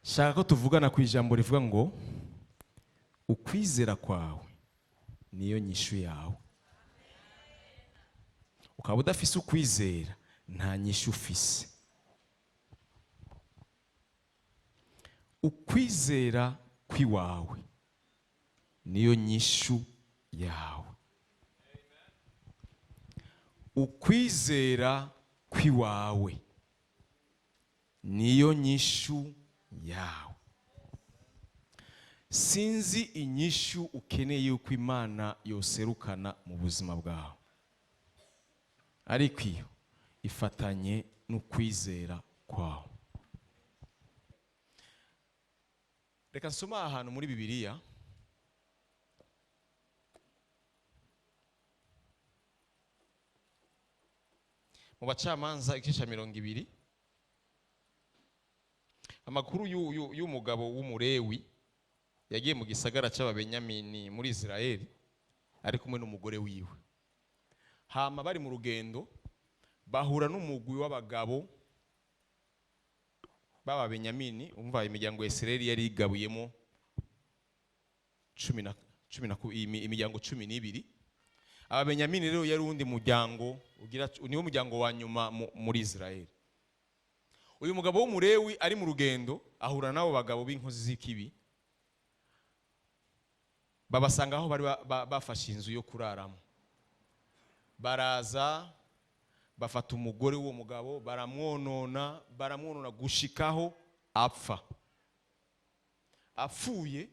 shaka ko tuvugana ku ijambo rivuga ngo ukwizera kwawe niyo nyishu yawe. Ukaba udafise ukwizera nta nyishu ufise. Ukwizera kwiwawe niyo nyishu yawe. Ukwizera kwiwawe niyo nyishu yawe. Sinzi inyishu ukeneye yuko Imana yoserukana mu buzima bwawe, ariko iyo ifatanye n'ukwizera kwawe. Reka nsoma ahantu muri Bibiliya mu Bacamanza igice cya 20. Amakuru y'umugabo w'umurewi yagiye mu gisagara cy'Ababenyamini muri Israeli ari kumwe n'umugore wiwe. Hama bari mu rugendo bahura n'umugwi w'abagabo b'Ababenyamini. Umva imiryango ya Israeli yari igabuyemo imiryango 12. Ababenyamini rero yari undi muryango ugira niwo muryango wa nyuma muri Israeli. Uyu mugabo w'umurewi ari mu rugendo ahura nabo bagabo b'inkozi z'ikibi, babasanga aho bari bafashe inzu yo kuraramo. Baraza bafata umugore w'uwo mugabo baramwonona gushikaho apfa. Apfuye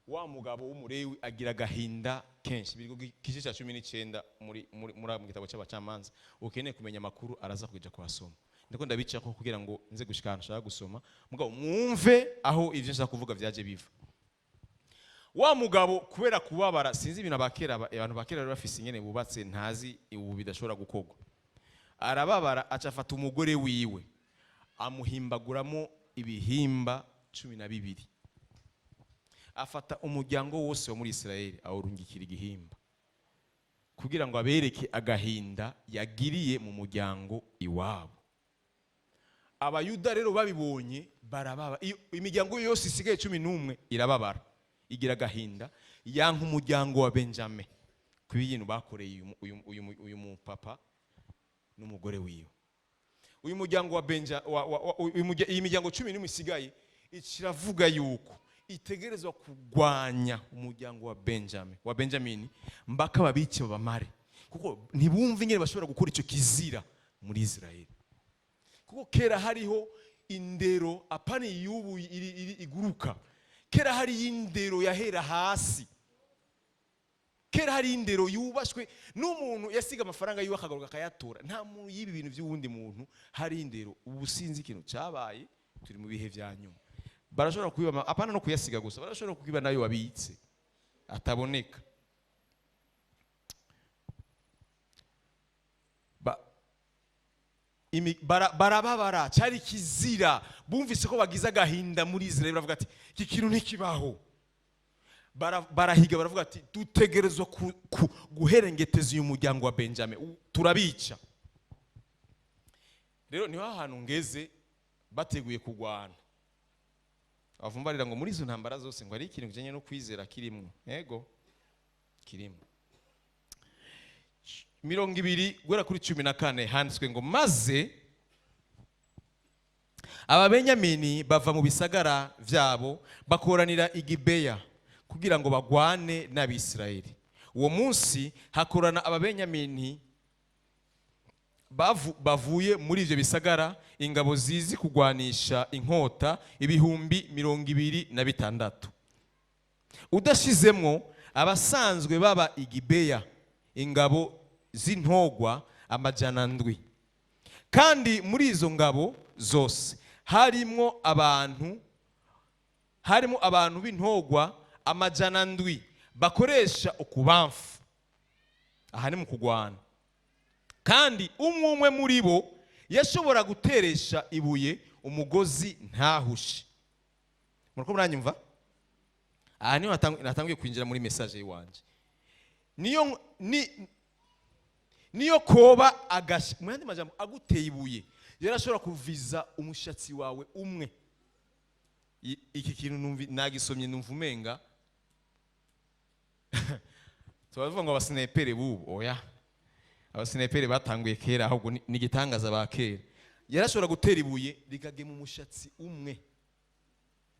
wa mugabo w'umurewi agira gahinda kenshi. Igice cya 19 mu gitabo cy'Abacamanza. Ukeneye kumenya amakuru araza kuja kubasoma. Ndiko ndabica ko kugira ngo nze gushikana nshaka gusoma mugabo mwumve aho ivyo nshaka kuvuga vyaje biva. Wa mugabo kubera kubabara, sinzi ibintu abantu bakera rero bafise ingene bubatse ntazi ubu bidashobora gukogwa. Arababara acafata umugore wiwe amuhimbaguramo ibihimba 12. Afata umuryango wose wo muri Israeli awurungikira igihimba kugira ngo abereke agahinda yagiriye mu muryango iwabo. Abayuda rero babibonye barababa. Imiryango yose isigaye 11 irababara igira agahinda yanka umuryango wa Benjamin kubiyintu bakoreye uyu mupapa n'umugore wiwe. Uyu muryango wa iyi miryango 11 isigaye ikiravuga yuko itegerezwa kugwanya umuryango wa Benjamin mbaka babice babamare, kuko ntibumva ingene bashobora gukora icyo kizira muri Israeli. Kuko kera hariho indero apani yubu iguruka. Kera hari indero yahera hasi. Kera hari indero yubashwe n'umuntu yasiga amafaranga yiwe akagaruka akayatora. Nta muntu yibi bintu by'uwundi muntu. Hari indero. Ubu sinzi ikintu cyabaye, turi mu bihe vya nyuma. Barashobora kubiba apana no kuyasiga gusa, barashobora kubiba nayo wabitse ataboneka. Barababara cyari kizira. Bumvise ko bagize agahinda muri Israeli baravuga ati iki kintu ntikibaho. Barahiga baravuga ati dutegerezwa guherengeteza uyu muryango wa Benjamin, turabica. Rero niho ahantu ngeze bateguye kugwana. Avumbarira ngo muri izo ntambara zose ngo ari ikintu kijanye no kwizera kirimwo. Yego kirimwo. 20 gwera kuri 14 handitswe ngo maze Ababenyamini bava mu bisagara vyabo bakoranira i Gibeya kugira ngo bagwane n'Abisirayeli. Uwo munsi hakorana Ababenyamini bavuye muri ivyo bisagara ingabo zizi kugwanisha inkota 26,000. Udashizemwo abasanzwe baba i Gibeya ingabo z'intogwa 700. Kandi muri izo ngabo zose harimo abantu b'intogwa 700 bakoresha ukubamfu. Aha ni mu kugwana. Kandi umwe muri bo yashobora guteresha ibuye umugozi ntahushe. Murako muranyumva? Aha niho natangiye kwinjira muri message yiwanje. Niyo koba agasha mu yandi majambo aguteye ibuye yarashobora kuviza umushatsi wawe umwe. iki kintu nagisomye numva umenga tubavuga ngo abasinepere bubu oya abasinepere batanguye kera ahubwo ni igitangaza ba kera yarashobora gutera ibuye rikagema umushatsi umwe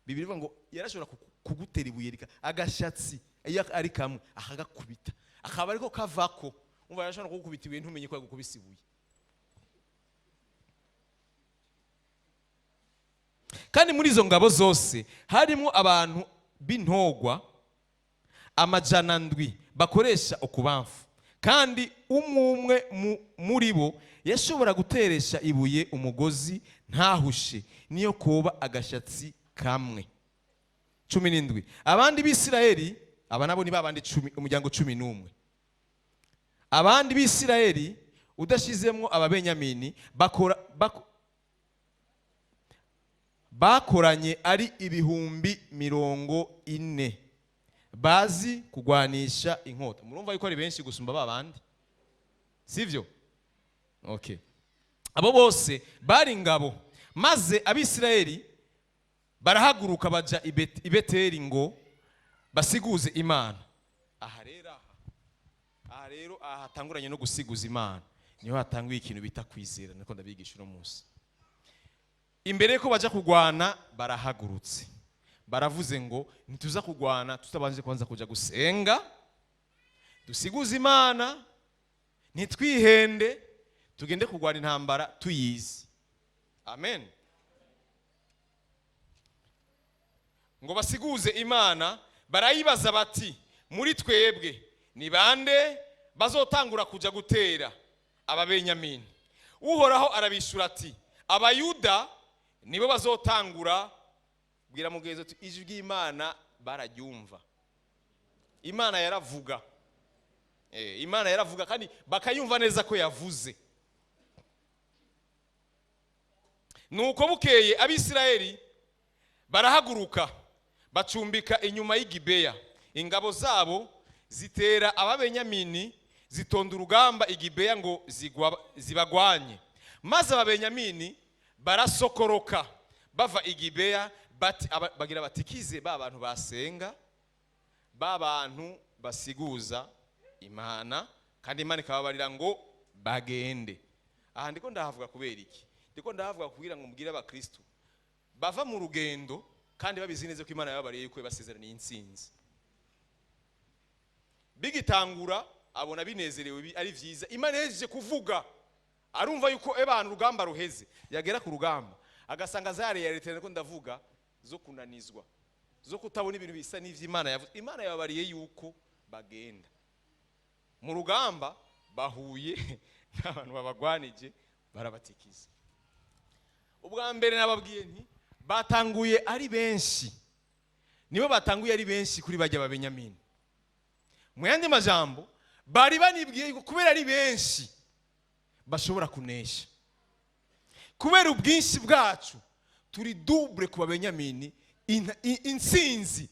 Bibiri bivuga ngo yarashobora kugutera ibuye agashatsi iyo ari kamwe akagakubita akaba ariko kavako umva yarashobora kugukubita ibuye ntumenye ko yagukubise ibuye kandi muri izo ngabo zose harimo abantu b'intogwa amajana ndwi bakoresha ukubamfu kandi umwe muri bo yashobora guteresha ibuye umugozi ntahushe niyo kuba agashatsi kamwe 17 abandi b'Isirayeli aba nabo ni babandi 10 umuryango 11 abandi b'Isirayeli udashizemmo ababenyamini bakoranye ari ibihumbi 40 bazi kugwanisha inkota murumva yuko ari benshi gusumba babandi sivyo okay abo bose bari ingabo maze ab'Isirayeli barahaguruka baja ibeteri ngo basiguze Imana aha rero hatanguranye no gusiguza Imana niho hatanguye ikintu bita kwizera niko ndabigisha uno munsi imbere ko baja kugwana barahagurutse baravuze ngo ntituza kugwana tutabanje kwanza kuja gusenga dusiguze Imana ntitwihende tugende kugwana intambara tuyizi amen ngo basiguze Imana barayibaza bati muri twebwe ni bande bazotangura kuja gutera ababenyamini uhoraho arabishura ati abayuda nibo bazotangura bwira mugezo ati ijwi ry'Imana bararyumva Imana yaravuga Imana yaravuga kandi bakayumva neza ko yavuze nuko bukeye ab'Isirayeli barahaguruka bacumbika inyuma y'Igibeya ingabo zabo zitera ababenyamini zitonda urugamba Igibeya ngo zibagwanye maze ababenyamini barasokoroka bava Igibeya bagira batikize ba bantu basenga ba bantu basiguza Imana kandi Imana ikababarira ngo bagende aha ndiko ndahavuga kubera iki ndiko ndahavuga kugira ngo mubwire abakristo bava mu rugendo kandi babizi neza ko Imana yababariye yuko basezeraniye intsinzi bigitangura abona binezerewe ari vyiza Imana yejeje kuvuga arumva yuko abantu rugamba ruheze yagera ku rugamba agasanga zare ya leta ko ndavuga zo kunanizwa zo kutabona ibintu bisa n'ivy'Imana yavuze Imana yababariye yuko bagenda mu rugamba bahuye n'abantu babagwanije barabatikiza ubwa mbere nababwiye nti batanguye ari benshi nibo batanguye ari benshi kuri bajya babenyamini mu yandi majambo bari banibwiye kubera ari benshi bashobora kunesha kubera ubwinshi bwacu turi double ku babenyamini intsinzi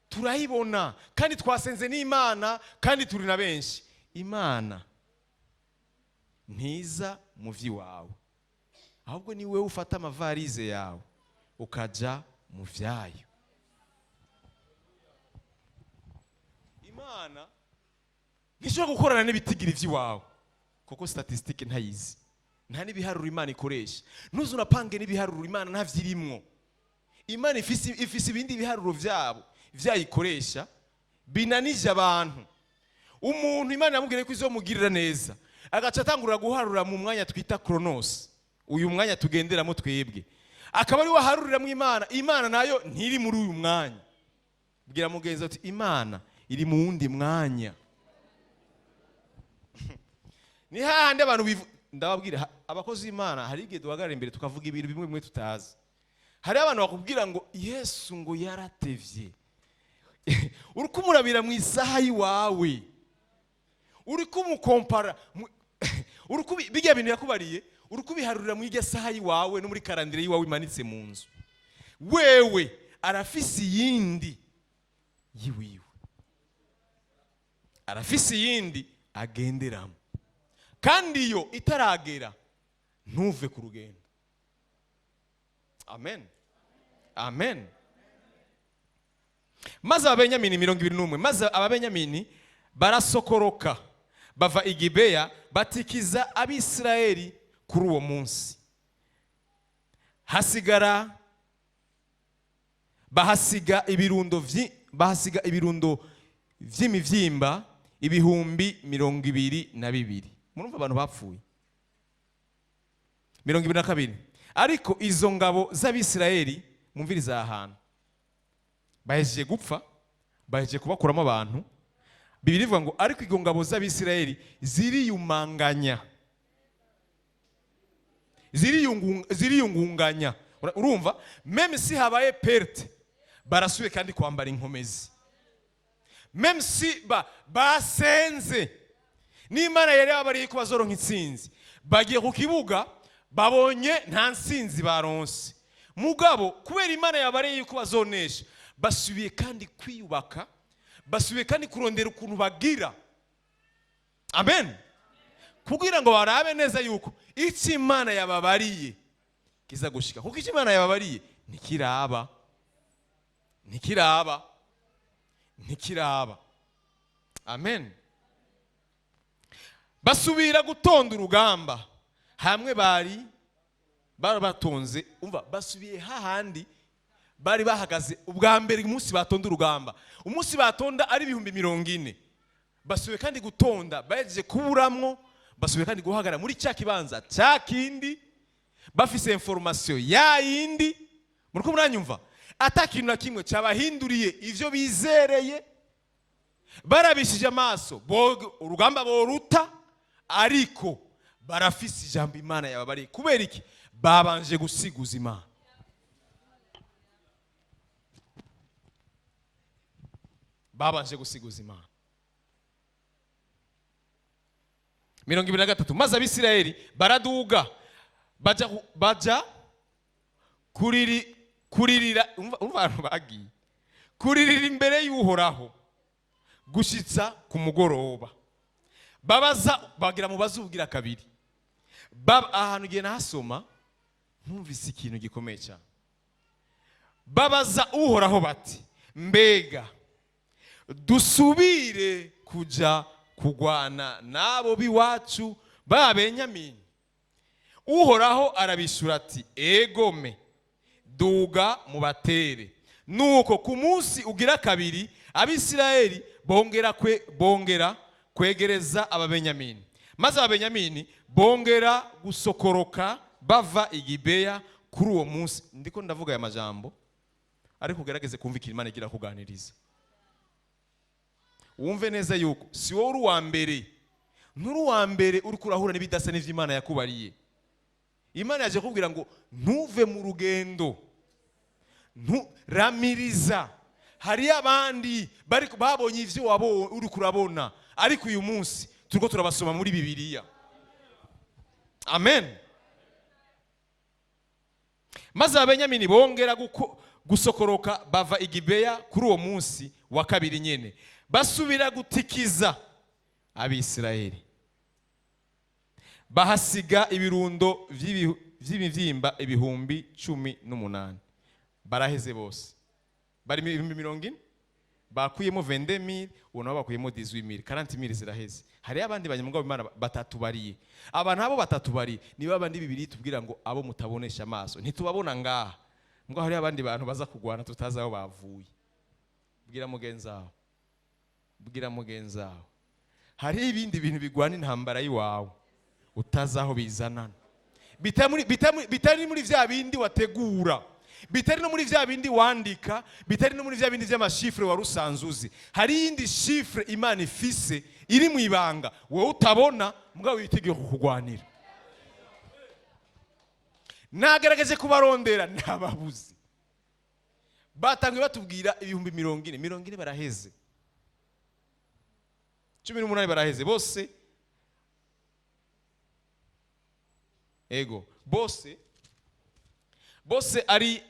turayibona kandi twasenze n'Imana kandi turi na benshi Imana ntiza mu vy'iwawe ahubwo ni wewe ufata amavarize yawe ukaja mu vyayo Imana ntishobora gukorana n'ibitigiri vy'iwawe kuko statistique ntayizi nta nibiharuro Imana ikoresha nuzo unapange nibiharuro Imana ntavyirimwo Imana ifise ibindi biharuro vyabo vyayikoresha binanije abantu umuntu Imana yamubwire ko izomugirira neza agaca atangurira guharura mu mwanya twita Kronos uyu mwanya tugenderamo twebwe akaba ari waharurira mu Imana nayo ntiri muri uyu mwanya bwira mugenzi ati Imana iri mu wundi mwanya ni hahandi abantu ndababwira abakozi b'Imana hari igihe duhagarara imbere tukavuga ibintu bimwe bimwe tutazi hari abantu bakubwira ngo Yesu ngo yaratevye uri kumurabira mu isaha yiwawe uri kumukompara uri bijya bintu yakubariye uri kubiharurira mu irya saha yiwawe no muri karandire yiwawe imanitse mu nzu wewe arafise yindi yiwiwe arafise yindi agenderamo kandi iyo itaragera ntuve ku rugendo amen amen maze ababenyamini 21 maze ababenyamini barasokoroka bava i Gibeya batikiza Abisirayeli kuri uwo munsi. Bahasiga ibirundo vy'imivyimba 22,000. Murumva abantu bapfuye 22. Ariko izo ngabo z'Abisirayeli mumviriza ahantu bahejeje gupfa, bahejeje kubakuramo abantu. Bibiri bivuga ngo ariko izo ngabo z'Abisirayeli ziriyungunganya. Urumva, même si habaye perte barasuye kandi kwambara inkomezi. Même si basenze n'Imana yari abari ko bazoronka intsinzi, bagiye ku kibuga babonye nta ntsinzi baronse. Mugabo kubera Imana yabari ko bazonesha, basubiye kandi kwiyubaka, basubiye kandi kurondera ukuntu bagira. Amen. Kugira ngo barabe neza yuko icyo Imana yababariye kiza gushika. Kuko icyo Imana yababariye ntikiraba. Amen. Basubira gutonda urugamba hamwe bari batonze. Umva, basubiye hahandi bari bahagaze ubwa mbere umunsi batonda urugamba. Umunsi batonda ari 40,000. Basubiye kandi gutonda baje kuburamwo, basubiye kandi guhagara muri cya kibanza cya kindi bafise information ya yindi. Muriko muranyumva? Atakintu na kimwe cyabahinduriye ivyo bizereye, barabishije amaso urugamba boruta, ariko barafise ijambo Imana yababari. Kubera iki? Babanje gusiguza Imana. Babanje gusiguza Imana. 23. Maze Abisirayeli baraduga baja kuririra. Umva abantu bagiye kuririra imbere y'Uhoraho gushitsa ku mugoroba. Bagira mu bazugira kabiri. Ahantu giye nahasoma ntumvise ikintu gikomeye cyane. Babaza Uhoraho bati, mbega dusubire kuja kugwana nabo biwacu b'Abenyamini? Uhoraho arabishura ati, egome, duga mubatere. Nuko ku munsi ugira kabiri Abisirayeli bongera kwegereza Ababenyamini. Maze Ababenyamini bongera gusokoroka bava i Gibeya kuri uwo munsi. Ndiko ndavuga aya majambo ariko ugerageze kumvikira Imana igira kuganiriza. Wumve neza yuko si wowe uri wa mbere, nturi wa mbere uri kurahura n'ibidasa n'ivyo Imana yakubariye. Imana yaje kubwira ngo ntuve mu rugendo, ramiriza. Hari abandi babonye ivyo uri kurabona, ariko uyu munsi turiko turabasoma muri Bibiliya. Amen. Maze Abenyamini bongera gusokoroka bava i Gibeya kuri uwo munsi wa kabiri nyene, basubira gutikiza Abisirayeli. Bahasiga ibirundo vy'imivyimba 18,000. Baraheze bose. Bari 20,000, bakuyemo 22,000, ubona bakuyemo 18,000, 40,000 ziraheze. Hari abandi banyamugabo Imana batatu bariye. Abantu abo batatu bari niba abandi Bibiliya tubwira ngo abo mutabonesha amaso ntitubabona ngaha. Ngo hari abandi bantu baza kugwana tutazi aho bavuye. Bwira mugenzi wawe. Hari ibindi bintu bigwana intambara yiwawe utazi aho bizanana. Bitari muri vya bindi wategura, bitari no muri vya bindi wandika, bitari no muri vya bindi vy'amashifre warusanzuzi. Hari indi shifre Imana ifise iri mu ibanga wowe utabona, mugabo witegeye kukugwanira. Nagerageje kubarondera ntababuzi. Batangwe batubwira 40,000 baraheze. 18 baraheze bose. Ego bose ari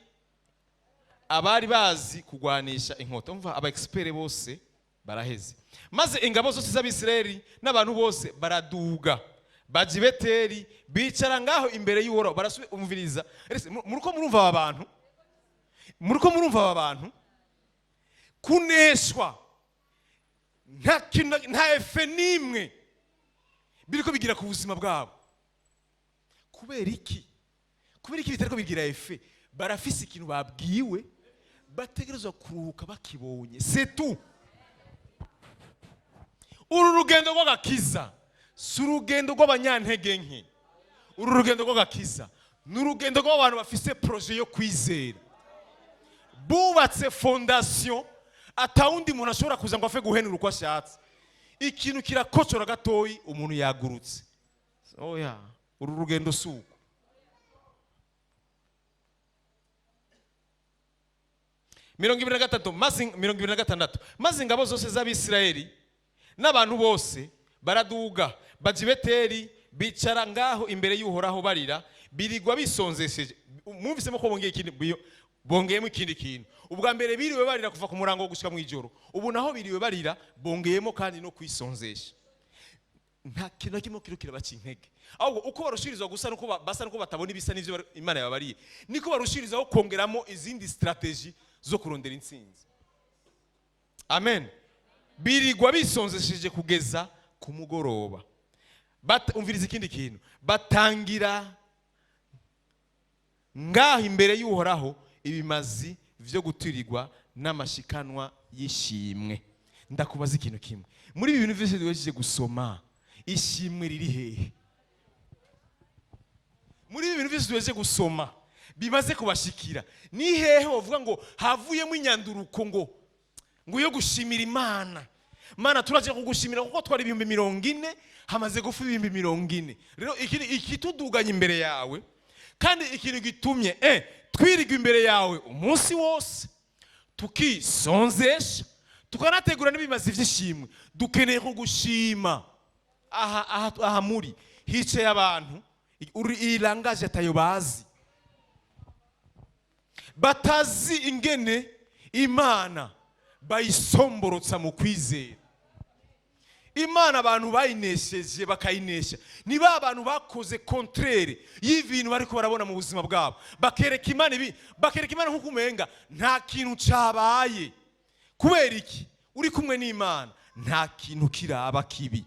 abari bazi kugwanisha inkota. Umva, aba expert bose baraheze. Maze ingabo zose z'Abisirayeli n'abantu bose baraduga baji Beteli, bicara ngaho imbere y'Uhoraho. Barasubiye umviriza. Muriko murumva aba bantu kuneshwa nta efe nimwe biriko bigira ku buzima bwabo. Kubera iki bitariko bigira efe? Barafise ikintu babwiwe bategerezwa kuruhuka bakibonye. C'est tout. Uru rugendo rw'agakiza si urugendo rw'abanyantege nke. Uru rugendo rw'agakiza ni urugendo rw'abantu bafise projet yo kwizera, bubatse fondation atawundi muntu ashobora kuza ngo afe guhenura uko ashatse. Ikintu kirakocora gatoyi umuntu yagurutse. Oya, uru rugendo suko. Mirongo ibiri na gatandatu maze ingabo zose z'Abisirayeli n'abantu bose baraduga baja i Beteli, bicara ngaho imbere y'Uhoraho barira, birigwa bisonzesheje. Mwumvisemo ko bongeyemo ikindi kintu. Ubwa mbere biriwe barira kuva ku murango wo gushika mu ijoro, ubu naho biriwe barira bongeyemo kandi no kwisonzesha. Nta kintu na kimwe kirabaca intege, ahubwo uko barushirizwa gusa nuko basa nuko batabona ibisa n'ivyo Imana yababariye, niko barushirizaho kongeramo izindi strategy zo kurondera intsinzi. Amen. Birigwa bisonzesheje kugeza ku mugoroba. Umviriza ikindi kintu, batangira ngaho imbere y'Uhoraho ibimazi vyo guturirwa n'amashikanwa y'ishimwe. Ndakubaza ikintu kimwe, muri ibi bintu vyose duhejeje gusoma, ishimwe riri hehe? Muri ibi bintu vyose duhejeje gusoma bimaze kubashikira, ni hehe uvuga ngo havuyemo inyanduruko ngo yo gushimira Imana? Mana turaje kugushimira kuko twari 40 hamaze gufa 40. Rero ikituduganya imbere yawe kandi ikintu gitumye twirigwa imbere yawe umunsi wose, tukisonzesha, tukanategura n'ibimazi vy'ishimwe, dukeneye kugushima. Aha muri hicaye abantu irangaje atayo bazi, batazi ingene Imana bayisomborotsa mu kwizera. Imana abantu bayinesheje bakayinesha ni ba bantu bakoze contraire y'ibintu bariko barabona mu buzima bwabo, bakereka Imana nkuko umenga nta kintu cabaye. Kubera iki? Uri kumwe n'Imana nta kintu kiraba kibi.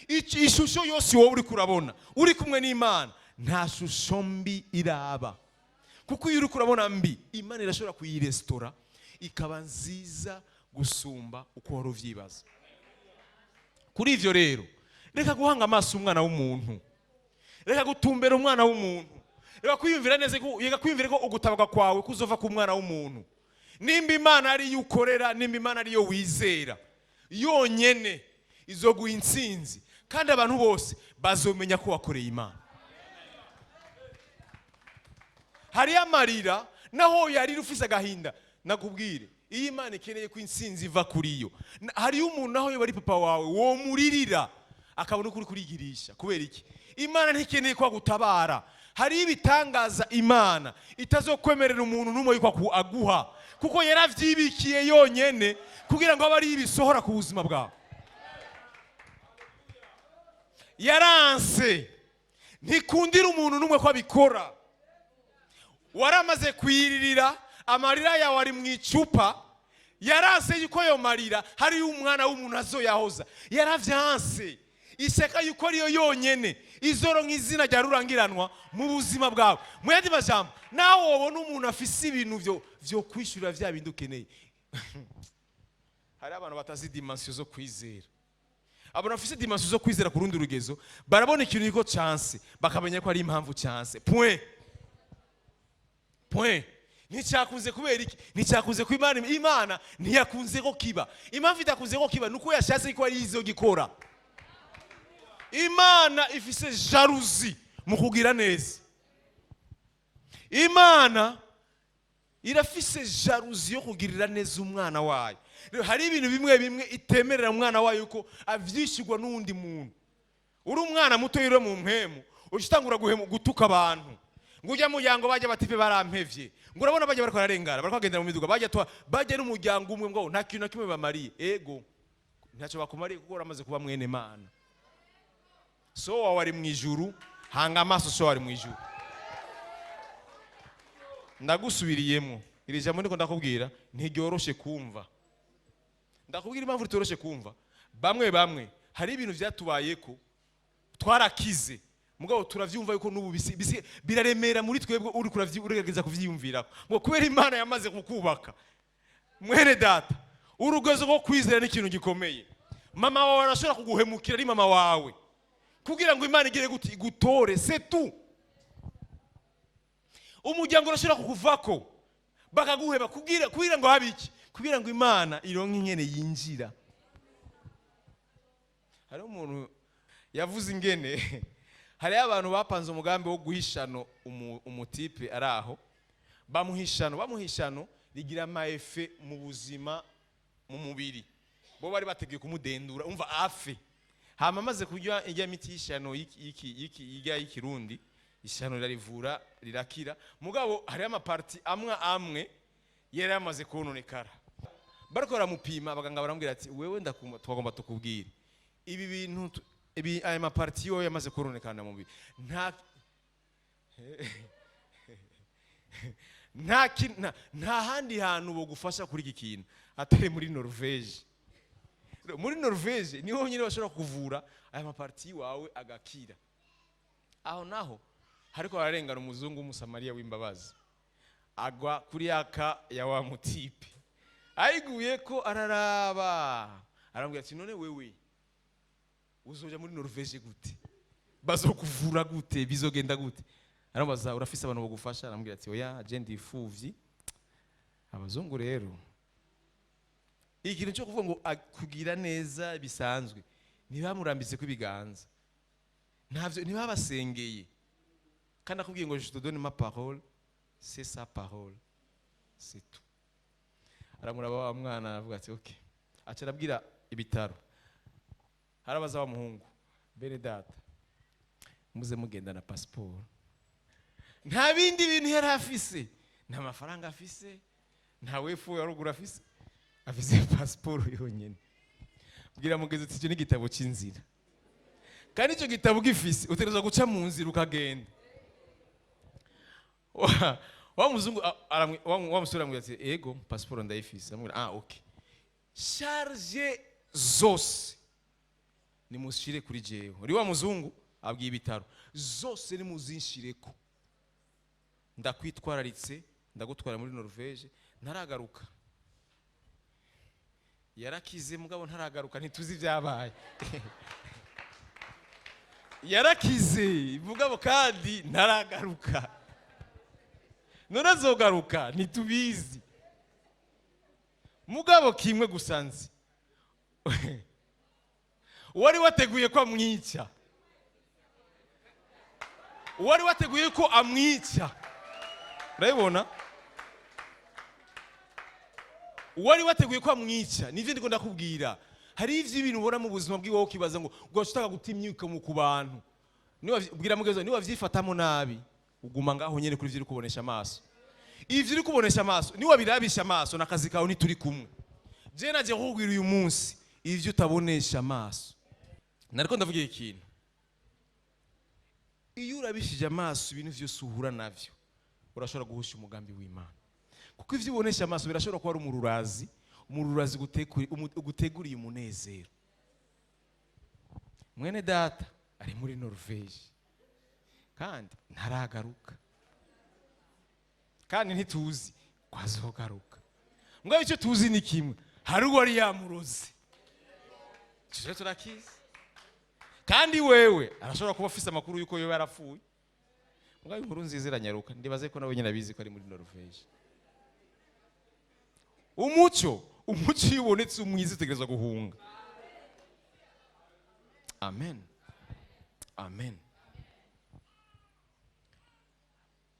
Ishusho yose wowe uri kurabona uri kumwe n'Imana nta shusho mbi iraba, kuko iyo uri kurabona mbi Imana irashobora kuyirestora ikaba nziza gusumba uko wari uvyibaza. Kuri ivyo rero reka guhanga amaso umwana w'umuntu, reka gutumbera umwana w'umuntu, reka kwiyumvira neza ko ugutabaga kwawe kuzova ku mwana w'umuntu. Nimba Imana ari yo ukorera, nimba Imana ari yo wizera, yonyene izoguha intsinzi kandi abantu bose bazomenya ko wakoreye Imana. Hari amarira naho yari ufise agahinda, nakubwire iyi Imana ikeneye ko intsinzi iva kuri yo. Hari umuntu naho yo bari papa wawe wo muririra akabona ukuri kurigirisha. Kubera iki? Imana ntikeneye ko agutabara. Hari ibitangaza Imana itazokwemerera umuntu n'umwe yuko aguha, kuko yaravyibikiye yonyene kugira ngo abari ibisohora ku buzima bwawe. Yaranse ntikundira umuntu n'umwe ko abikora. Waramaze kwiririra amarira yawe ari mu icupa, yaranse yuko yo marira hari umwana w'umuntu azoyahoza. Yaravyanse iseka yuko ariyo yonyene izoro nk'izina rya rurangiranwa mu buzima bwawe. Mu yandi majambo, nawe wobona umuntu afise ibintu vyo kwishura vya bintu ukeneye. Hari abantu batazi dimension zo kwizera. Abantu bafise dimension zo kwizera ku rundi rugezo barabona ikintu niko chance bakamenya ko ari impamvu chance. Point. Nticyakunze kubera iki? Nticyakunze ku Imana ntiyakunze ko kiba. Impamvu itakunze ko kiba nuko yashatse ko ari izo gikora. Imana ifise jalousie mu kugira neza. Imana irafise jalousie yo kugirira neza umwana wayo. Hari ibintu bimwe itemerera umwana wayo yuko avyishigwa n'undi muntu. Uri umwana muto yire mu mpemu ucitangura gutuka abantu. Ngujya mu yango bajya batipe barampevye. Ngurabona bajya bariko bararengana, bariko bagendera mu miduga, bajya n'umuryango umwe ngo nta kintu kimwe bamariye. Ego ntacyo bakumariye kuko uramaze kuba mwene Imana. So wari mu ijuru, hanga amaso so wari mu ijuru. Ndagusubiriyemo iri jambo ndiko ndakubwira ntigyoroshe kumva, ndakubwira impamvu ritoroshe kumva. Bamwe hari ibintu vyatubayeko twarakize mugabo turavyumva yuko nubu biraremera muri twebwe uri kuravyigerageza kuvyiyumvirako ngo kubera Imana yamaze kukubaka. Mwene data, urugezo rwo kwizera ni ikintu gikomeye. Mama wawe arashobora kuguhemukira ari mama wawe kugira ngo Imana igere gutore, c'est tout. Umuryango urashobora kukuvako bakaguheba kugira ngo habiki, kugira ngo Imana ironke ingene yinjira. Hari umuntu yavuze ingene hari abantu bapanze umugambi wo guhishano umutipe araho bamuhishano rigira amaefe mu buzima mu mubiri. Bo bari bategeye kumudendura umva afe. Hama maze kurya ijya miti y'ishano y'ikirundi ishano ririvura rirakira. Mugabo hari amaparti amwe yari yamaze kononekara. Bariko baramupima abaganga barambwira ati wewe twagomba tukubwire ibi bintu aya maparti yo yamaze kononekana mu mubiri. Nta handi hantu bo gufasha kuri iki kintu atari muri Norvege. Muri Norvege niho nyine bashobora kuvura aya maparti wawe agakira. Aho naho hariko bararengana umuzungu w'umusamariya w'imbabazi agwa kuri yaka ya wa mutipe. Ayiguye ko araraba arambwira ati none wewe uzoja muri Norvege gute? Bazokuvura gute? Bizogenda gute? Arabaza urafise abantu bagufasha? Arambwira ati oya je ndifuvyi. Abazungu rero ikintu cyo kuvuga ngo kugira neza bisanzwe ntibamurambitse kwibiganza, ntavyo ntibabasengeye. Kandi akubwiye ngo je te donne ma parole, c'est sa parole, c'est tout. Aramuraba wa mwana avuga ati okay. Aca arabwira ibitaro, harabaza wa muhungu, bene data muze mugenda na passport. Nta bindi bintu yari afise, nta mafaranga afise, nta wefu yarugura afise, afise passport yonyene. Bwira mugeze ati cyo ni gitabo cy'inzira, kandi icyo gitabo gifise utegerezwa guca mu nzira ukagenda. Wa muzungu wa musura amubwira ati ego passport ndayifise. Amubwira okay, charge zose nimushire kuri jewe. Uri wa muzungu abwiye ibitaro zose nimuzinshireko, ndakwitwararitse ndagutwara muri Norvege ntaragaruka. Yarakize mugabo ntaragaruka, ntituzi byabaye. Yarakize mugabo kandi ntaragaruka, none azogaruka ntitubizi. Mugabo kimwe gusanze wari wateguye ko amwica, wari wateguye ko amwica. Urabibona? Wari wateguye ko amwica. Nivyo ndiko ndakubwira. Hari ivyo ibintu ubona mu buzima bwiwe ukibaza ngo ugashaka gutimyuka mu kubantu. Niba bwira mugezo niba vyifatamo nabi uguma ngaho nyene kuri ivyo uri kubonesha amaso. Ivyo uri kubonesha amaso niba birabisha amaso nakazi kawe nituri kumwe. Je naje kugwira uyu munsi ivyo utabonesha amaso. Nariko ndavuga ikintu. Iyo urabishije amaso ibintu vyose uhura navyo urashobora guhusha umugambi w'Imana. Kuko ivyo ubonesha amaso birashobora kuba ari umururazi guteguriye umunezero. Mwene data ari muri Norvege kandi ntaragaruka, kandi ntituzi kwazogaruka. Mugabo icyo tuzi ni kimwe, hari uwari yamuroze. Cyo turakizi. Kandi wewe arashobora kuba afise amakuru yuko yoba yarapfuye. Mugabo inkuru nziza iranyaruka, ndibaze ko nawe nyine abizi ko ari muri Norvege. Umucyo ubonetse umwiza utegerezwa guhunga. Amen. Amen.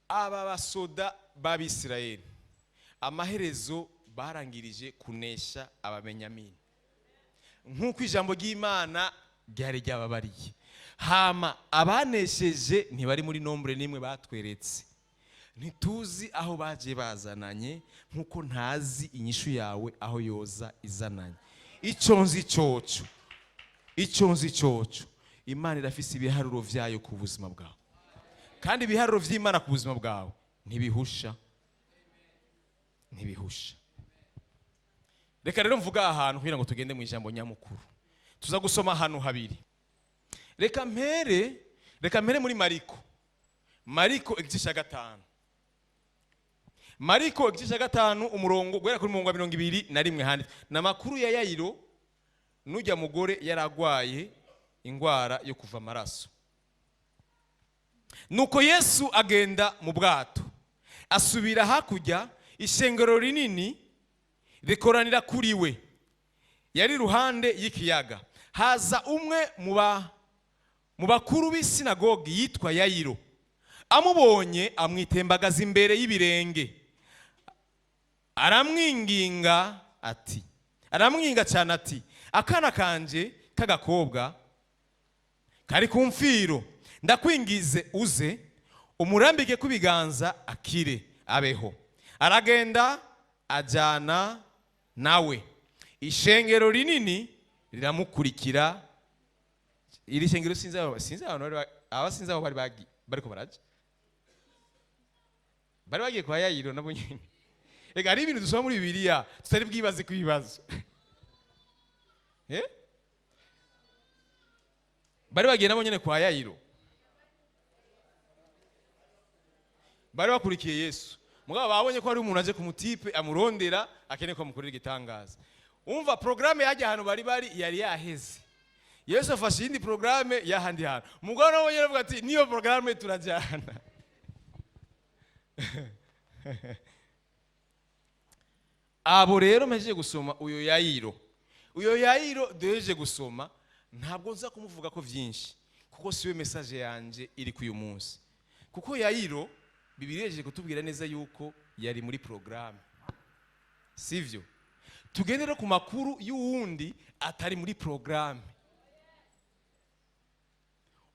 Aba basoda b'Abisirayeli amaherezo barangirije kunesha Ababenyamini nk'uko ijambo ry'Imana ryari ryababariye. Hama abanesheje ntibari muri nombre nimwe batweretse. Ntituzi aho baje bazananye nk'uko ntazi inyishu yawe aho yoza izananye. Icyo nzi cyoco Imana irafise ibiharuro vyayo ku buzima bwawe, kandi ibiharuro vy'Imana ku buzima bwawe ntibihusha. reka rero mvuga ahantu kugira ngo tugende mu ijambo nyamukuru. Tuza gusoma ahantu habiri. Reka mpere muri Mariko igice cya 5. Mariko igice cya 5 umurongo guhera kuri 21 handi. Na makuru ya Yayiro n'ujya mugore yaragwaye ingwara yo kuva amaraso. Nuko Yesu agenda mu bwato, asubira hakurya, ishengero rinini rikoranira kuri we. Yari ruhande y'ikiyaga. Haza umwe mu bakuru b'isinagogi yitwa Yayiro. Amubonye amwitembagaza imbere y'ibirenge. Aramwinginga cyane ati, akana kanje k'agakobwa kari ku mfiro, ndakwingize uze umurambike ku biganza akire abeho. Aragenda ajana nawe. Ishengero rinini riramukurikira. Iri shengero sinzi aho bariko baraje. Bari bagiye kwa Yayiro nabo nyine. Ega ari ibintu dusoma muri Bibiliya tutari bwibaze ku bibazo. Bari bagiye nabo nyine kwa Yayiro. Bari bakurikiye Yesu. Mugabo babonye ko ari umuntu aje kumutipe amurondera akeneye ko amukorera igitangaza. Umva programme yajya hano bari yari yaheze. Yesu afashe indi programme yahandi hano. Mugabo nabo nyine avuga ati niyo programme turajyana. Abo rero mejeje gusoma uyo Yayiro deje gusoma ntabwo nza kumuvuga ko vyinshi kuko siwe message yanje iri ku uyu munsi. Kuko Yayiro Bibiliya yeje kutubwira neza yuko yari muri programme. Sivyo? Tugendera ku makuru y'uwundi atari muri programme.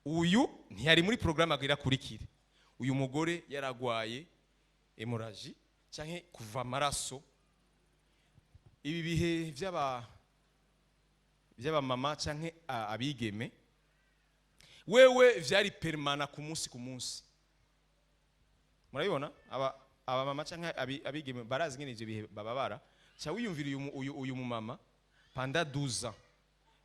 Uyu ntiyari muri programme agira kurikire. Uyu mugore yaragwaye hemorrhage canke kuva amaraso. Ibi bihe by'aba mama canke abigeme wewe vyari permana ku munsi. Murabibona aba mama canke abigeme barazi ngene ivyo bihe bababara. Cha wiyumvira uyu mu mama panda 12 ans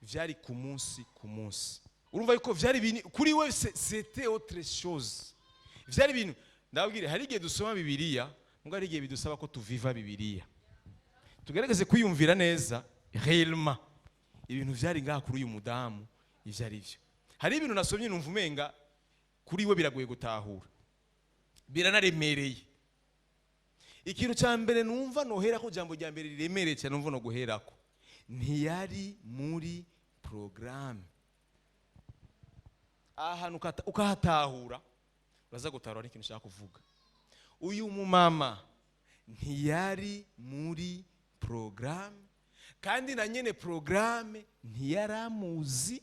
vyari ku munsi. Urumva yuko vyari ibintu kuri we c'était autre chose. Vyari ibintu ndabwire hari igihe dusoma Bibiliya ngo ari igihe bidusaba ko tuviva Bibiliya. Tugerageze kwiyumvira neza réellement ibintu vyari ngaha kuri uyu mudamu ivyo ari byo. Hari ibintu nasomye numva umenga kuri we biragoye gutahura. Biranaremereye. Ikintu cya mbere numva nohera ko jambo rya mbere riremereye cyane numva no guherako. Ntiyari muri programme. Ahantu ukahatahura uraza gutahura n'ikintu ushaka kuvuga. Uyu mumama ntiyari muri programme kandi na nyene programme ntiyaramuzi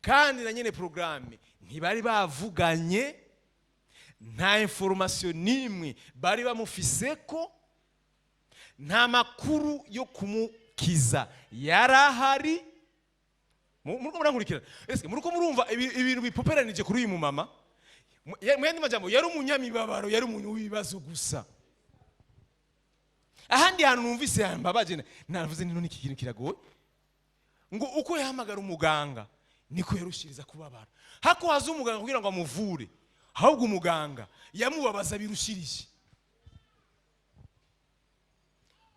kandi na nyene programme ntibari bavuganye. Nta information nimwe bari bamufiseko, nta makuru yo kumukiza yarahari. Muriko murankurikira? Ese muriko murumva ibintu bipoperanije kuri uyu mumama? Mwende majambo yari umunyamibabaro, yari umuntu w'ibibazo gusa. Ahandi hantu numvise yambabaje navuze none iki kintu kiragoye. Ngo uko yahamagara umuganga niko yarushiriza kubabara. Hako haza umuganga kugira ngo amuvure. Ahubwo umuganga yamubabaza birushirije.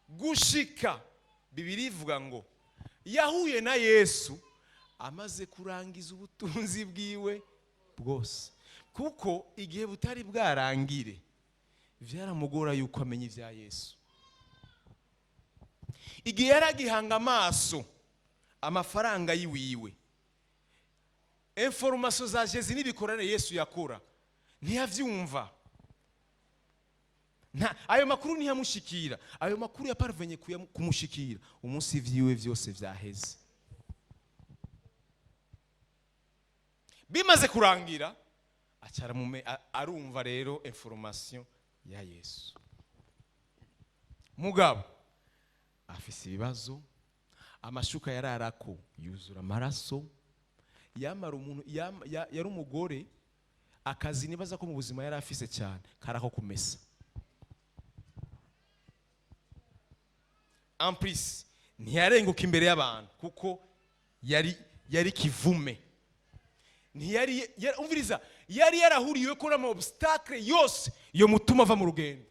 Gushika Bibiliya ivuga ngo yahuye na Yesu amaze kurangiza ubutunzi bwiwe bwose. Kuko igihe butari bwarangire vyaramugora yuko amenye ivya Yesu. Igihe yaragihanga amaso amafaranga yiwiwe, information za Jezi n'ibikorane Yesu yakora ntiyavyumva. Ayo makuru ntiyamushikira. Ayo makuru yaparvenye kumushikira umunsi ivyiwe vyose vyaheze. Bimaze kurangira acara arumva rero information ya Yesu. Mugabo afise ibibazo, amashuka yararako yuzura amaraso. Yamara umuntu yari umugore akazi nibaza ko mu buzima yari afise cyane karako kumesa. En plus ntiyarenguka imbere y'abantu kuko yari kivume. Umviriza, yari yarahuriwe ko n'ama obstacle yose yo mutuma ava mu rugendo,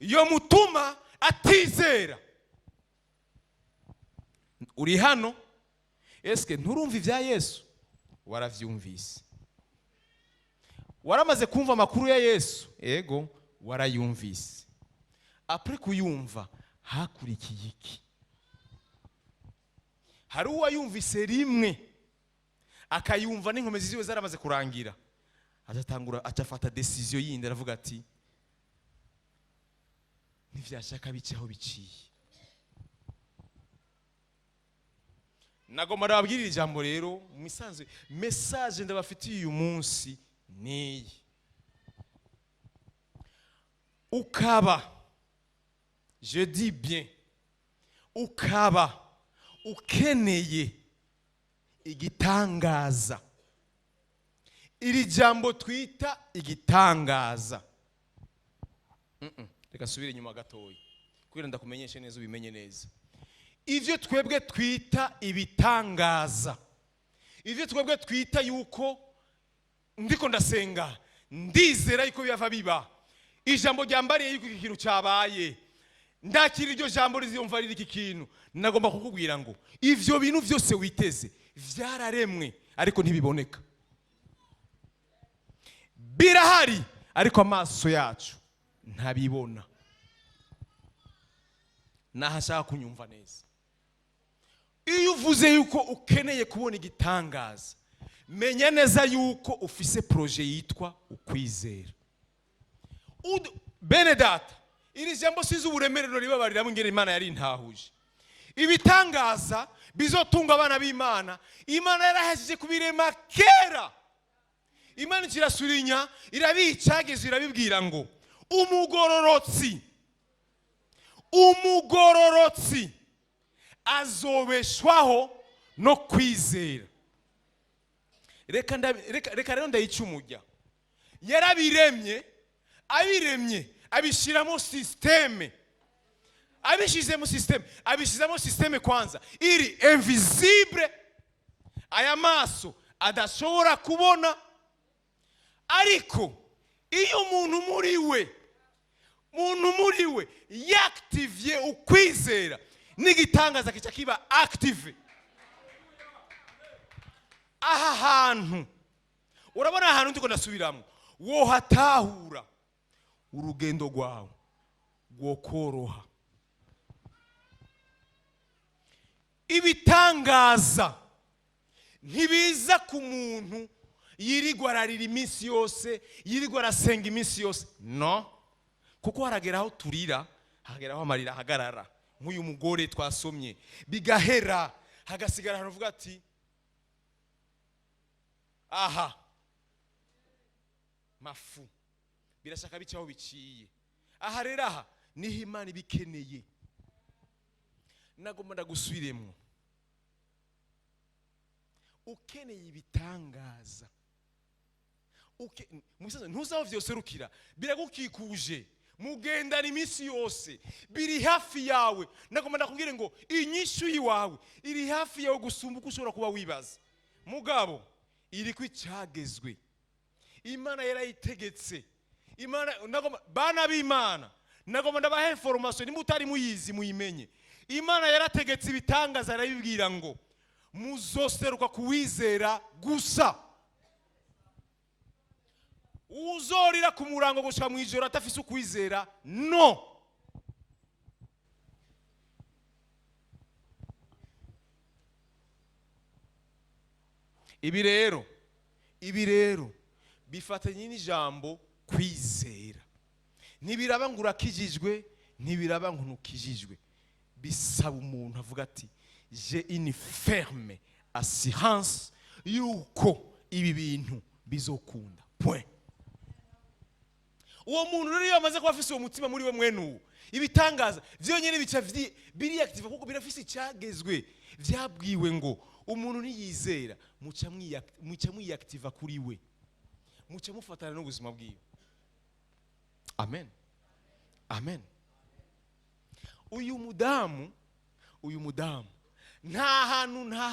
yo mutuma atizera. Uri hano, eske nturumva ivya Yesu? Waravyumvise. Waramaze kumva amakuru ya Yesu? Ego, warayumvise. Apre kuyumva hakurikiye iki? Hari uwayumvise rimwe akayumva n'inkomezi ziwe zaramaze kurangira, atatangura atafata decision yindi, aravuga ati ntivyashaka bicaho biciye. Nagomba ndababwirira ijambo rero, misanzwe message ndabafitiye uyu munsi ni ukaba, je dis bien, ukaba ukeneye igitangaza. Iri jambo twita igitangaza. Reka subire inyuma gatoya kugira ndakumenyeshe neza ubimenye neza. Ivyo twebwe twita ibitangaza, ivyo twebwe twita yuko ndiko ndasenga ndizera yuko byava biba, ijambo ryambariye yuko iki kintu cyabaye, ndakira iryo jambo riziyumva riri iki kintu, nagomba kukubwira ngo ivyo bintu vyose witeze vyararemwe ariko ntibiboneka. Birahari ariko amaso yacu ntabibona. Nahashaka kunyumva neza. Iyo uvuze yuko ukeneye kubona igitangaza, menya neza yuko ufise projet yitwa ukwizera. Bene data, iri jambo sizo uburemerero ribabarira ngene Imana yari intahuje. Ibitangaza bizotunga abana b'Imana, Imana yarahesije kubirema kera. Imana kirasurinya irabicageze irabibwira ngo umugororotsi azobeshwaho no kwizera. Reka rero ndayicumujya. Yarabiremye, abishiramo systeme. Abishizemo systeme kwanza iri invisible, aya maso adashobora kubona. Ariko iyo umuntu muri we yaktivye ukwizera, n'igitangaza kica kiba active. Aha hantu urabona, ahantu ndiko ndasubiramo, wo hatahura urugendo rwawe rwo koroha. Ibitangaza ntibiza ku muntu yirigwa ararira iminsi yose, yirigwa arasenga iminsi yose, no. Kuko harageraho turira, hageraho amarira hagarara, nk'uyu mugore twasomye, bigahera, hagasigara haravuga ati aha mafu birashaka bicaho biciye. Aha rero aha niho Imana ibikeneye. Nagomba ndagusubiremo, ukeneye ibitangaza, ntuzaho vyose rukira, biragukikuje, mugendana iminsi yose, biri hafi yawe. Nagomba ndakubwire ngo inyishu yiwawe iri hafi yawe gusumba uko ushobora kuba wibaza. Mugabo iri kwicagezwe, Imana yarayitegetse. Imana bana b'Imana, nagomba ndabaha information nimutari muyizi muyimenye. Imana yarategetse ibitangaza, arabibwira ngo muzoseruka kuwizera gusa. Uzorira ku murango gushika mu ijoro atafise ukwizera, no. Ibi rero bifatanye n'ijambo kwizera. Ntibiraba ngo urakijijwe, ntibiraba ngo ntukijijwe. Bisaba umuntu avuga ati j'ai une ferme assurance yuko ibi bintu bizokunda. Point. Uwo muntu rero yamaze kuba afise uwo mutima muri we mwene uwo, ibitangaza vyonyene bica biri active kuko birafise icyagezwe. Vyabwiwe ngo umuntu niyizera muca mwiyactiva kuri we, muca mufatana n'ubuzima bwiwe. Amen. Amen. Uyu mudamu uyu mudamu nta hantu na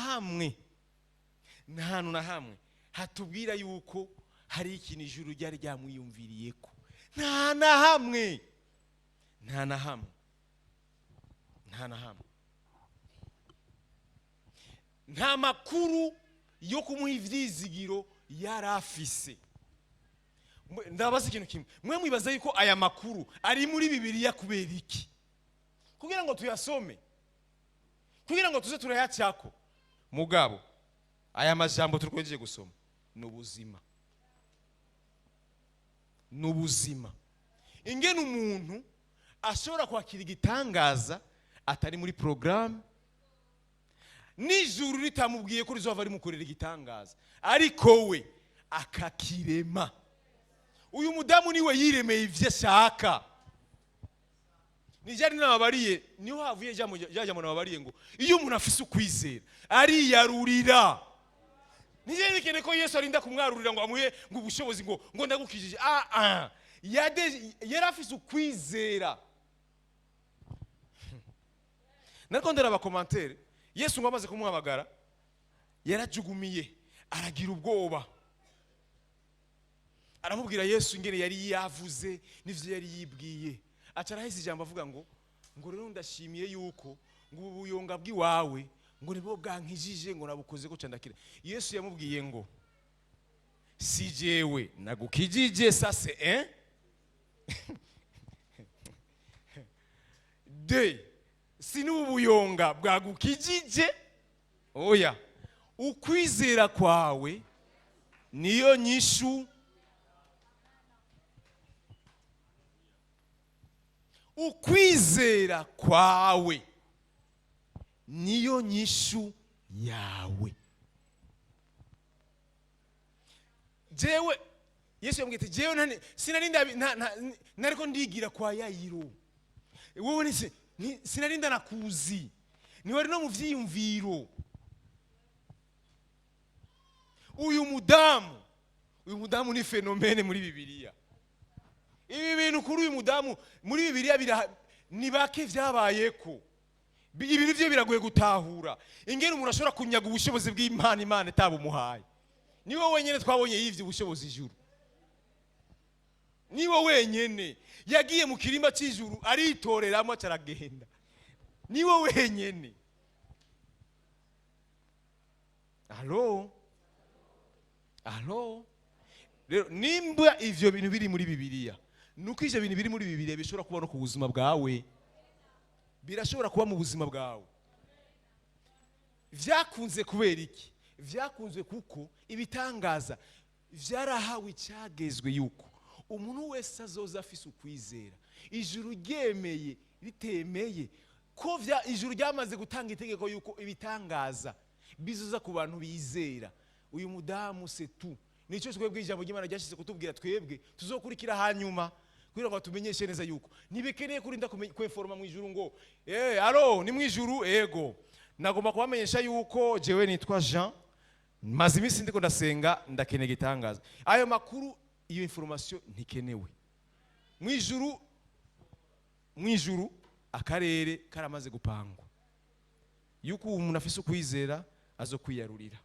hamwe hatubwira yuko hari ikintu ijuru ryari ryamwiyumviriyeko. Nta na hamwe. Nta makuru yo kumuha ivyizigiro yarafise. Ndabaza ikintu kimwe, mwe mwibaza yuko aya makuru ari muri Bibiliya kubera iki? Kugira ngo tuyasome, kugira ngo tuze turayacyako. Mugabo aya majambo turikwejeje gusoma n'ubuzima. Ingene umuntu ashobora kwakira igitangaza atari muri programme, n'ijuru ritamubwiye ko rizova rimukorera igitangaza, ariko we akakirema. Uyu mudamu niwe yiremeye ivyo ashaka. Nijari nababariye, niho havuye jambo nababariye ngo iyo umuntu afise ukwizera ariyarurira. Nijari bikene ko Yesu arinda kumwarurira ngo amuhe ngo ubushobozi ngo ndagukijije. Yarafise ukwizera. Nariko ndera commentaire, Yesu ngo amaze kumuhamagara yarajugumiye, aragira ubwoba. Aramubwira Yesu ingene yari yavuze n'ivyo yari yibwiye. Acarahise ijambo avuga ngo rero ndashimiye yuko ngo ubuyonga bw'iwawe ngo nibo bwankijije ngo nabukoze ko candakira. Yesu yamubwiye ngo si jewe nagukijije sase de si n'ubuyonga bwagukijije, oya ukwizera kwawe niyo nyishu. Ukwizera kwawe niyo nyishu yawe. Jewe Yesu yamubwiye jewe sinarinda nariko ndigira kwa Yayiro. Wowe sinarinda nakuzi. Ni wari no mu vyiyumviro. Uyu mudamu ni fenomene muri Bibiliya. Ibi bintu kuri uyu mudamu muri Bibiliya ni bake vyabayeko. Ibintu byo biragoye gutahura. Ingene umuntu ashobora kunyaga ubushobozi bw'Imana, Imana etabumuhaye. Niwe wenyene twabonye yivye ubushobozi ijuru. Niwe wenyene yagiye mu kirimba cy'ijuru aritoreramo caragenda. Niwe wenyene. Allo? Rero nimba ivyo bintu biri muri Bibiliya, nuko ivyo bintu biri muri Bibiliya bishobora kuba no ku buzima bwawe. Birashobora kuba mu buzima bwawe. Vyakunze kubera iki? Vyakunze kuko ibitangaza vyarahawe icyagezwe yuko umuntu wese azoza afise ukwizera. Ijuru ryemeye ritemeye ko ijuru ryamaze gutanga itegeko yuko ibitangaza bizoza ku bantu bizera. Uyu mudamu setu nico twebwe ijambo ry'Imana ryashize kutubwira twebwe tuzokurikira hanyuma kugira ngo tumenyeshe neza yuko nibekeneye kurinda kweforma mu ijuru ngo ni mu ijuru ego. Nagomba kubamenyesha yuko jewe nitwa Jean, maze imisi ndiko ndasenga ndakeneye gitangaza. Ayo makuru iyo information ntikenewe. Mu ijuru akarere karamaze gupangwa yuko umuntu afise ukwizera azo kwiyarurira.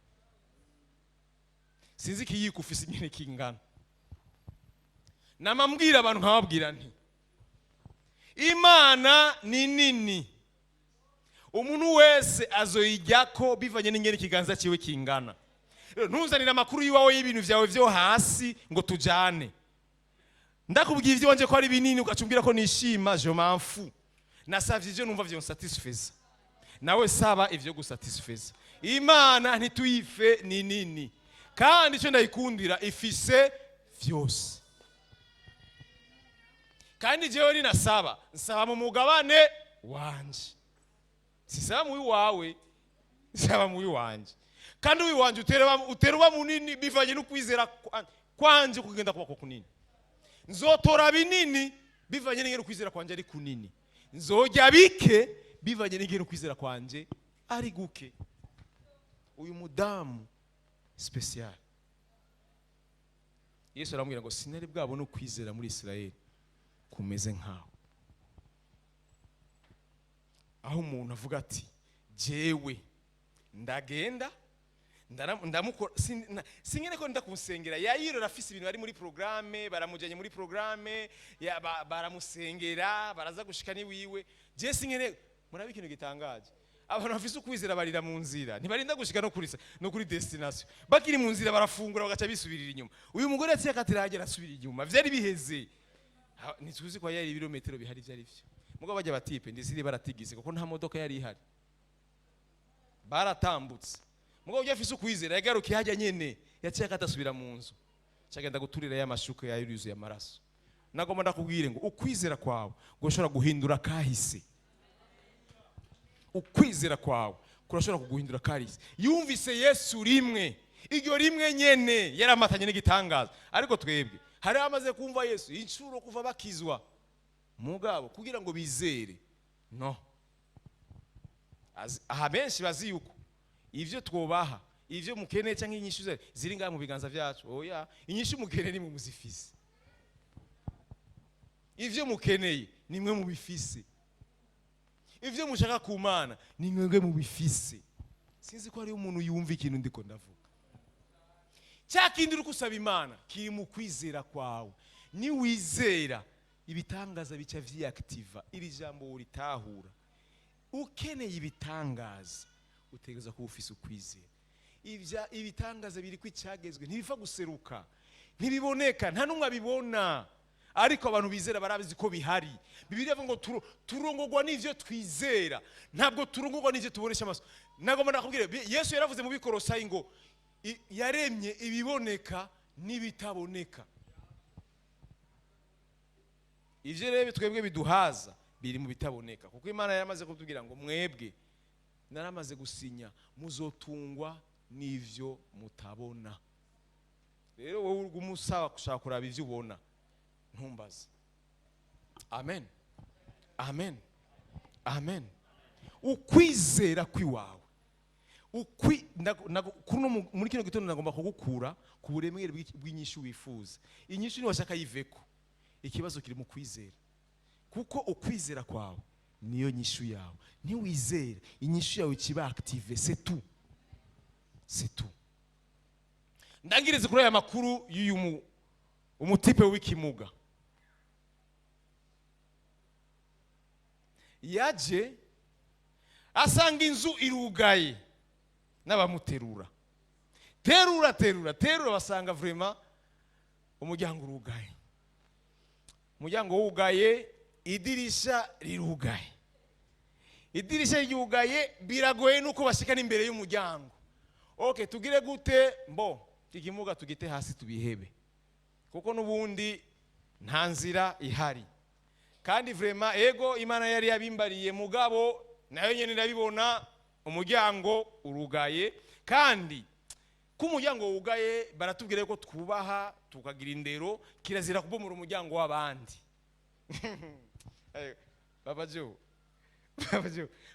Sinzi kiyiko ufise nyene kingana. Namambwira abantu nkababwira nti Imana ni nini. Umuntu wese azoyijyako bivanye n'ingene kiganza ciwe kingana. Ntuzanira amakuru yiwawe y'ibintu vyawe vyo hasi ngo tujane. Ndakubwiye ivyo wanje ko ari binini ugacumbira ko nishima, je m'en fous. Nasavye ivyo numva vyo satisfeza. Nawe saba ivyo gusatisfeza. Imana ntituyife ni nini. Kandi cyo ndayikundira ifise vyose. Kandi jewe ni nsaba mu mugabane wanje. Sisaba mu wawe, saba mu wanje. Kandi wanje uteruba munini bivanye n'ukwizera kwanje kugenda kuba ko kunini. Nzotora binini bivanye n'ingene ukwizera kwanje ari kunini. Nzojya bike bivanye n'ingene ukwizera kwanje ari guke. Uyu mudamu special. Yesu aramubwira ngo sinari bwabo no kwizera muri Israeli kumeze nkaho. Aho umuntu avuga ati jewe ndagenda ndamukora singene ko ndakumusengera yayiro rafise ibintu bari muri programme baramujanye muri programme baramusengera baraza gushika ni wiwe je singene murabe ikintu gitangaje abantu bafise ukwizera barira mu nzira ntibarinda gushika no kuri destination bakiri mu nzira barafungura bagaca bisubirira inyuma uyu mugore yaciye akatiragera asubira inyuma vyari biheze nituzi ko yari ibirometero bihari vyari vyo mugabo bajya batipe ndiziri baratigise kuko nta modoka yari ihari baratambutse mugabo ujya ukwizera yagarukiye hajya nyene yaciye akatasubira mu nzu cyagenda guturira y'amashuka ya yuzuye amaraso nagomba ndakubwire ngo ukwizera kwawe gushobora guhindura kahise ukwizera kwawe kurashobora kuguhindura kahise yumvise Yesu rimwe iryo rimwe nyene yaramatanye n'igitangaza ariko twebwe hari amaze kumva Yesu incuro kuva bakizwa mugabo kugira ngo bizere no aha benshi bazi yuko ivyo twobaha ivyo mukene cyangwa inyishu ziri ngaha mu biganza byacu oya inyishu mukene ni muzifise ivyo mukeneye nimwe mu bifise ivyo mushaka kumana ni mwebwe mu bifise sinzi ko ari umuntu yumva ikintu ndiko ndavuga cyakindi ukusaba imana kiri mu kwizera kwawe ni wizera ibitangaza bica vyiactiva iri jambo uritahura ukeneye ibitangaza utegeza ko ufise ukwizera ibitangaza biri kwicagezwe ntibifa guseruka ntibiboneka nta numwe abibona ariko abantu bizera barabizi ko bihari Bibiliya ivuga ngo turongorwa n'ivyo twizera ntabwo turongorwa n'ivyo tubonesha amaso nagomba nakubwire Yesu yaravuze mu bikorosayi ngo yaremye ibiboneka n'ibitaboneka ivyo rero twebwe biduhaza biri mu bitaboneka kuko Imana yaramaze kutubwira ngo mwebwe naramaze gusinya muzotungwa n'ivyo mutabona rero wowe urgumusaba gushaka kuraba ivyo ubona ntumbaze amen amen amen ukwizera kwiwawe muri kino gitondo nagomba kugukura ku buremere bw'inyishu wifuza inyishu ni washaka yiveko ikibazo kiri mu kwizera kuko ukwizera kwawe niyo nyishu yawe ntiwizere inyishu yawe kiba active c'est tout ndangirize kuri aya makuru y'uyu umutipe w'ikimuga yaje asanga inzu irugaye n'abamuterura terura basanga vraiment umuryango urugaye umuryango wugaye idirisha rirugaye idirisha ryugaye biragoye nuko bashikana imbere y'umuryango okay tugire gute mbo ikimuga tugite hasi tubihebe kuko nubundi nta nzira ihari kandi vraiment ego Imana yari yabimbariye mugabo nayo nyene ndabibona umuryango urugaye kandi ku muryango wugaye baratubwira ko twubaha tukagira indero kirazira kubomora umuryango w'abandi Baba Jo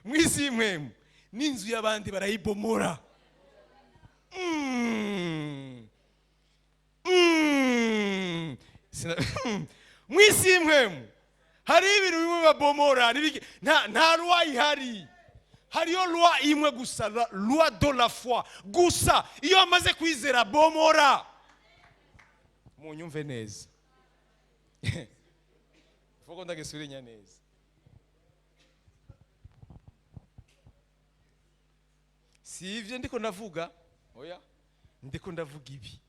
mwisi imwemu n'inzu y'abandi barayibomora mwisi imwemu hari ibintu bimwe babomora nta loi ihari hariyo loi imwe gusa loi de la foi gusa iyo amaze kwizera bomora munyumve neza foko ndagesurinya neza si ivyo ndiko ndavuga oya ndiko ndavuga ibi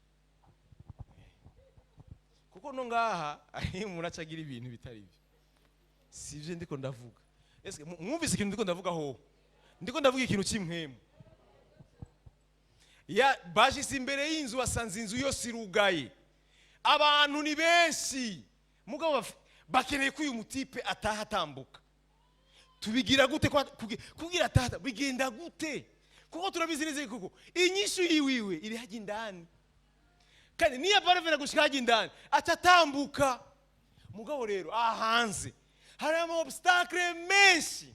kuko no ngaha ari muracagira ibintu bitari byo si ivyo ndiko ndavuga ese mwumvise ikintu ndiko ndavuga ho ndiko ndavuga ikintu kimwemu ya bashise imbere y'inzu basanze inzu yose irugaye abantu ni benshi mugabo bakeneye ko uyu mutipe atahatambuka tubigira gute kugira atahata bigenda gute kuko turabizi neza kuko inyishu yiwiwe iri haje indani kandi niya barevera gushika haje indani atatambuka mugabo rero ahanze hari ama obstacle menshi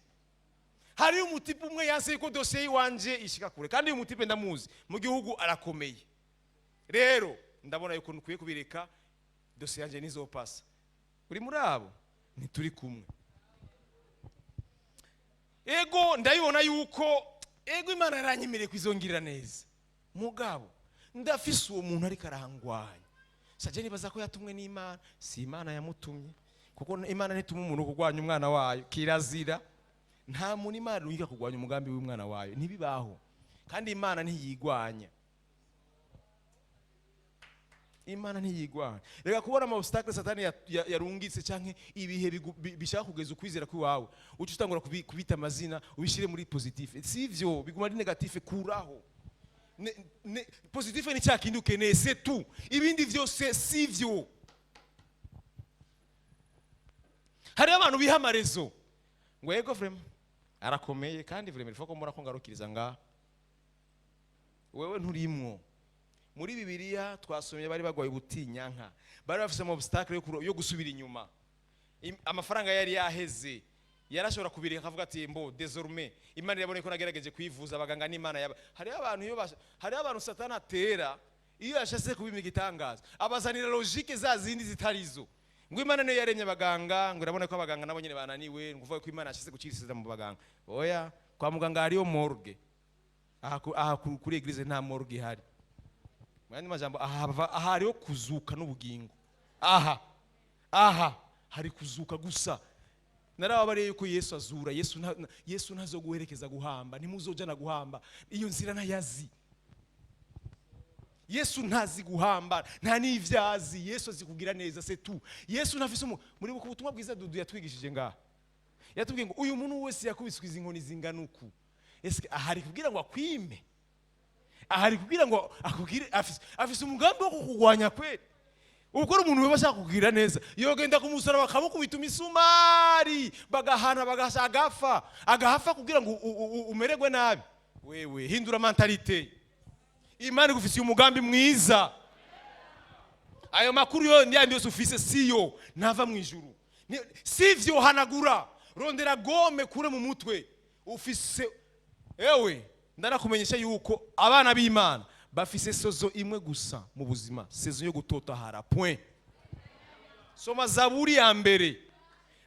hari umutipe umwe yanse ko dossier yiwanje ishika kure kandi uyu mutipe ndamuzi mu gihugu arakomeye rero ndabona yuko nukwiye kubireka dossier yanje nizopasa uri muri abo ntituri kumwe ego ndabibona yuko ego Imana yaranyemereye kwizongirira neza mugabo ndafise uwo muntu ariko arangwanya saje nibaza ko yatumwe n'Imana si Imana yamutumye kuko Imana ntituma umuntu kugwanya umwana wayo kirazira nta muntu Imana yiga kugwanya umugambi w'umwana wayo ntibibaho kandi Imana ntiyigwanya Imana ntiyigwanya reka kubona ama obstacle satani yarungitse canke ibihe bishaka kugeza ukwizera kwiwawe uca utangura kubita amazina ubishire muri positive sivyo biguma ari negative kuraho positive ni cyakindi ukeneye c'est tout ibindi vyose sivyo hari abantu bihamarezo ngo yego vrema arakomeye kandi vrema ifoko mbona ko ngarukiriza nga wewe nturimwo muri Bibiliya twasomye bari bagwaye ubutinyanka bari bafise ama obstacle yo gusubira inyuma amafaranga yari yaheze yarashobora kubireka akavuga ati mbo désormais Imana yabone ko nagerageje kwivuza abaganga n'Imana hari abantu satani atera iyo yashase kubima igitangaza abazanira logique za zindi zitarizo ngo Imana niyo yaremye abaganga ngo irabone ko abaganga nabo nyene bananiwe nguvuga ko Imana yashase guciriza mu baganga oya kwa muganga hariyo morgue aha kuri eglise nta morgue ihari mwandi majambo aha hariyo kuzuka n'ubugingo aha hari kuzuka gusa narababareye yuko Yesu azura Yesu ntazo guherekeza guhamba ntimuzojana guhamba iyo nzira ntayazi Yesu ntazi guhamba nta n'ivyazi Yesu azikugira neza c'est tout Yesu ntafise muri bukubutumwa bwiza Dudu yatwigishije ngaha yatubwiye ngo uyu muntu wese yakubiswiza inkoni zinganuku eske ahari kugira ngo akwime ahari kugira ngo akugire afise umugambi wo kukugwanya kweli ukora umuntu we bashaka kugira neza yogenda kumusara bakamukubita imisumari bagahana agafa kugira ngo umererwe nabi wewe hindura mentalite Imana igufisiye umugambi mwiza ayo makuru yo ndiyandi yose ufise siyo ntava mu ijuru sivyo hanagura rondera gome kure mu mutwe ufise ewe ndanakumenyesha yuko abana b'Imana bafise sozo imwe gusa mu buzima sezo yo gutotahara point soma Zaburi ya mbere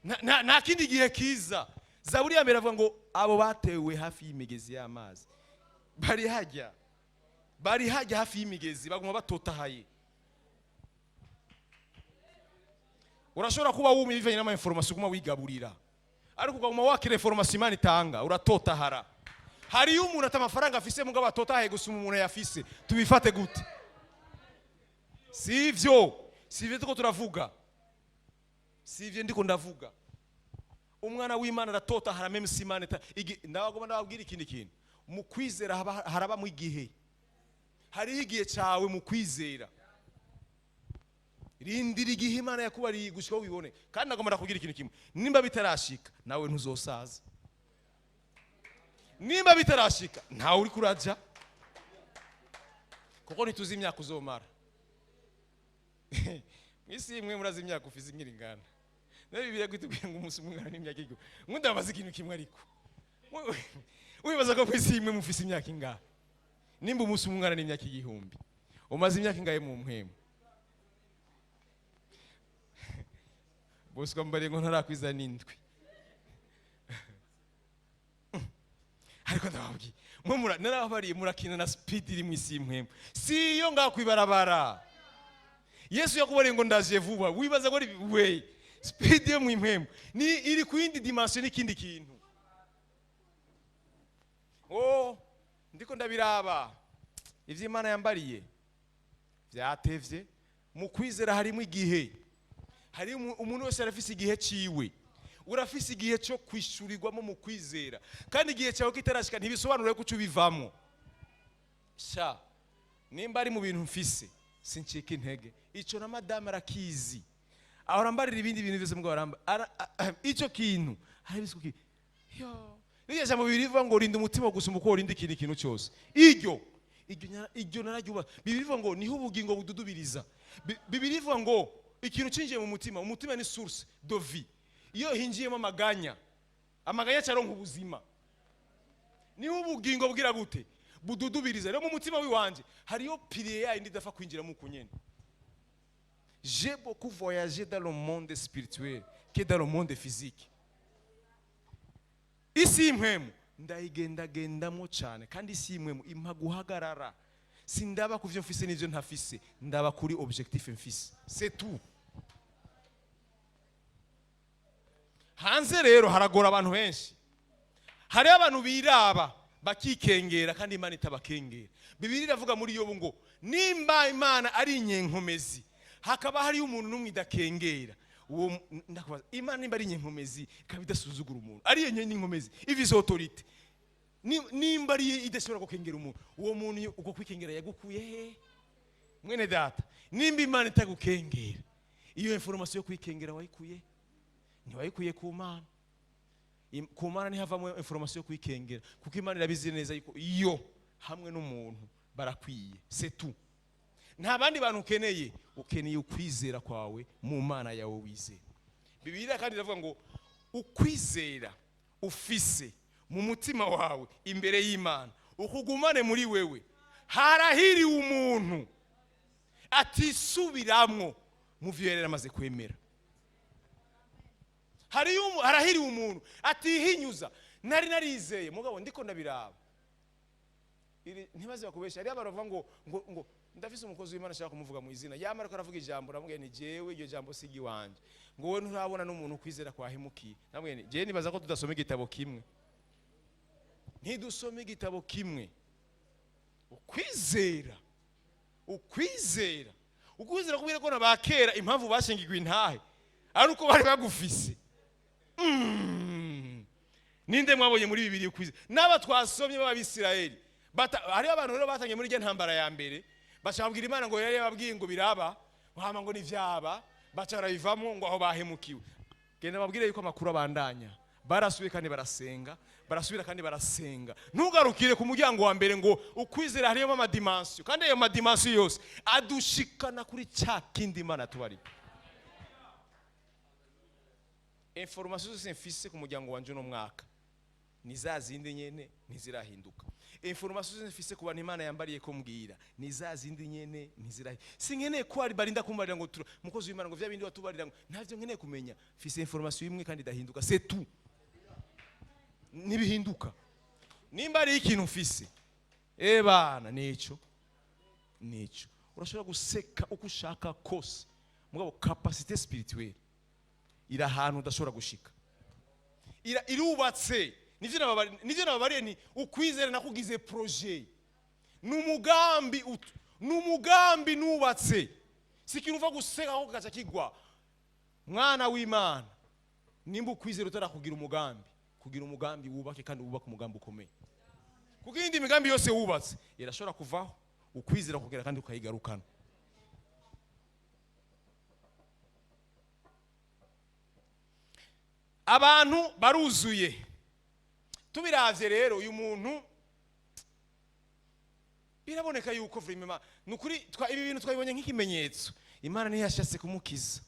nta kindi gihe kiza Zaburi ya mbere avuga ngo abo batewe hafi y'imigezi y'amazi bari hajya hafi y'imigezi baguma batotahaye urashobora kuba wumva bivanye n'ama information kuma wigaburira ariko uguma wakira information Imana itanga uratotahara hari umuntu atamafaranga afise mugabo atotahaye gusuma umuntu yafise tubifate gute sivyo tuko turavuga sivyo ndiko ndavuga umwana w'Imana aratotahara meme Imana ndabagoma ndababwira ikindi kintu mu kwizera haraba mu igihe hari igihe cyawe mu kwizera rindira igihe Imana yakubariye gushika ubibone kandi nagomba kugira ikintu kimwe nimba bitarashika nawe ntuzosaza nimba bitarashika ntawe uri kuraja kuko ntituzi imyaka uzomara mwisi imwe murazi imyaka ufise ingirigana nawe Bibiliya kwitubwiye ngo umunsi umwana n'imyaka igiko nkundabaza ikintu kimwe ariko wibaza ko mwisi imwe mufise imyaka ingahe nimba umunsi umwana n'imyaka igihumbi umaze imyaka ingahe mu mpemu bose kwambare ngo ntarakwiza n'indwi ariko ndababwiye mwe narabariye murakina na speed iri mu isi impemu siyo ngakwibarabara Yesu yakubariye ngo ndaje vuba wibaza ko we speed yo mu impemu ni iri ku yindi dimension n'ikindi kintu ndiko ndabiraba ivyo Imana yambariye vyatevye mu kwizera harimo igihe hari umuntu wese arafise igihe ciwe urafise igihe cyo kwishurirwamo mu kwizera kandi igihe cyawe kitarashika ntibisobanura ko ubivamo sha nimba ari mu bintu mfise sincika intege ico na madame arakizi ahora mbarira ibindi bintu byose mugabo aramba ico kintu hari bisuki yo niyo mu biriva ngo rinda umutima gusumba uko rinda ikintu cyose iryo nararyuba bibivuga ngo niho ubugingo bududubiriza bibivuga ngo ikintu cinjiye mu mutima ni source de vie iyo hinjiyemo amaganya cyaronka ubuzima niho ubugingo bwira gute bududubiriza rero mu mutima wiwanje hariyo pilier yayo ndidafa kwinjira mu kunyene j'ai beaucoup voyagé dans le monde spirituel que dans le monde physique isi y'impwemu ndayigendagendamo cyane, kandi isi y'impwemu impa guhagarara. Sindaba ku byo mfise n'ibyo ntafise, ndaba kuri objectif mfise, c'est tout. Hanze rero haragora abantu benshi. Hari abantu biraba bakikengera kandi Imana itabakengera. Bibiliya iravuga muri Yobu ngo nimba Imana ari inyenkomezi hakaba hari umuntu numwe idakengera, uwo ndakubaza Imana nimba ari inyenkomezi ikaba idasuzugura umuntu, ari inyenkomezi ivize autorite, nimba ari idashobora gukengera umuntu, uwo muntu uko kwikengera yagukuye he? Mwene data, nimba Imana itagukengera, iyo information yo kwikengera wayikuye? Ntiwayikuye ku Mana. Ku Mana ntihavamo information yo kwikengera, kuko Imana irabizi neza yuko iyo hamwe n'umuntu barakwiye, c'est tout. Nta bandi bantu ukeneye, ukeneye ukwizera kwawe mu Mana yawe wizera. Bibiliya kandi iravuga ngo ukwizera ufise mu mutima wawe imbere y'Imana ukugumane muri wewe, harahiriwe umuntu atisubiramwo mu vyo yari amaze kwemera. Harahiriwe umuntu atihinyuza, nari narizeye mugabo ndiko ndabiraba. Ntibaze bakubesha, ari abantu bavuga ngo ndafise umukozi w'Imana ashaka kumuvuga mu izina, yamara ko aravuga ijambo namubwiye ni jewe iryo jambo sigi wanje, ngo we nturabona n'umuntu kwizera kwahemukiye. Namubwiye ni je nibaza ko tudasoma igitabo kimwe, ntidusome igitabo kimwe. Ukwizera kubera ko nabakera impamvu bashingirwa intahe ari uko bari bagufise. Ninde mwabonye muri Bibiliya ukwizera? Naba twasomye b'Abisirayeli hari abantu rero batangiye muri je ntambara ya mbere, bacabwira Imana ngo yari yababwiye ngo biraba, hama ngo nivyaba, bacarabivamo ngo aho bahemukiwe. Genda babwire yuko amakuru abandanya, barasubiye kandi barasenga, barasubira kandi barasenga. Ntugarukire ku muryango wa mbere ngo ukwizera hariyo amadimension, kandi ayo madimension yose adushikana kuri cya kindi Imana tubari. Information zose mfise ku muryango wanje no mwaka nizazindi nyene ntizirahinduka. Information zose mfise ku bantu Imana yambariye ko mbwira nizazindi nyene ntizirahinduka. Sinkeneye ko ari barinda kumbarira ngo mukozi w'Imana ngo vya bindi watubarira ngo ntavyo nkeneye kumenya. Mfise information imwe kandi dahinduka, c'est tout. Nibihinduka nimba ari ikintu mfise bana nico urashobora guseka uko ushaka kose, mugabo capacité spirituelle ira ahantu udashobora gushika, irubatse. Nivyo nababariye ni ukwizera nakugize projet, n'umugambi nubatse, sikintu uva guseka aho gaca kigwa. Mwana w'Imana, nimba ukwizera utarakugira umugambi, kugira umugambi wubake kandi wubaka umugambi ukomeye, kuko indi migambi yose wubatse irashobora kuvaho, ukwizera kugera kandi ukayigarukana. Abantu baruzuye. Tubiravye rero uyu muntu biraboneka yuko vraiment nukuri ibi bintu twabibonye nk'ikimenyetso Imana niyo yashatse kumukiza,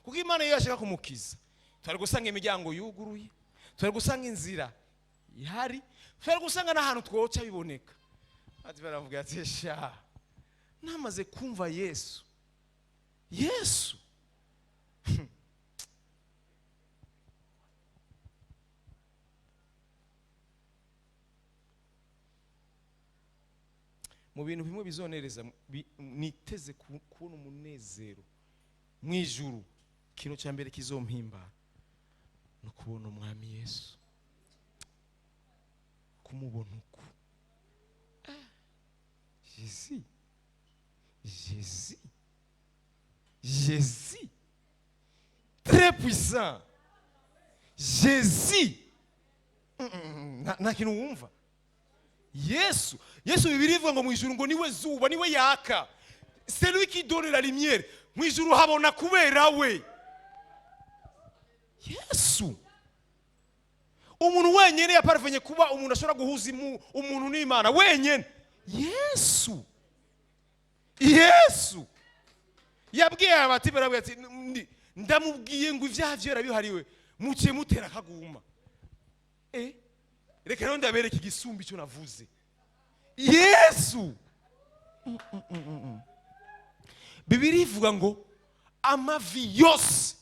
kuko Imana iyo yashaka kumukiza twari gusanga imiryango yuguruye, twari gusanga inzira ihari, twari gusanga n'ahantu twoca biboneka. Ati baravuga ati sha namaze kumva Yesu mu bintu bimwe bizonereza niteze kubona umunezero mwijuru. Kino cya mbere kizompimbara no kubona umwami Yesu, kumubona uko Jésus très puissant, Jésus na kintu wumva. Yesu Bibiliya ivuga ngo mwijuru ngo niwe zuba, niwe yaka, c'est lui qui donne la lumière. Mwijuru habona kubera we. Yesu umuntu wenyene yaparvenye kuba umuntu ashobora guhuza umuntu n'Imana wenyene. Yesu yabwiye abati barabwiye ati ndamubwiye ngo ivyavyo yarabihariwe muciye mutera kaguma. Reka rero ndabereka igisumbi cyo navuze. Yesu Bibiliya ivuga ngo amavi yose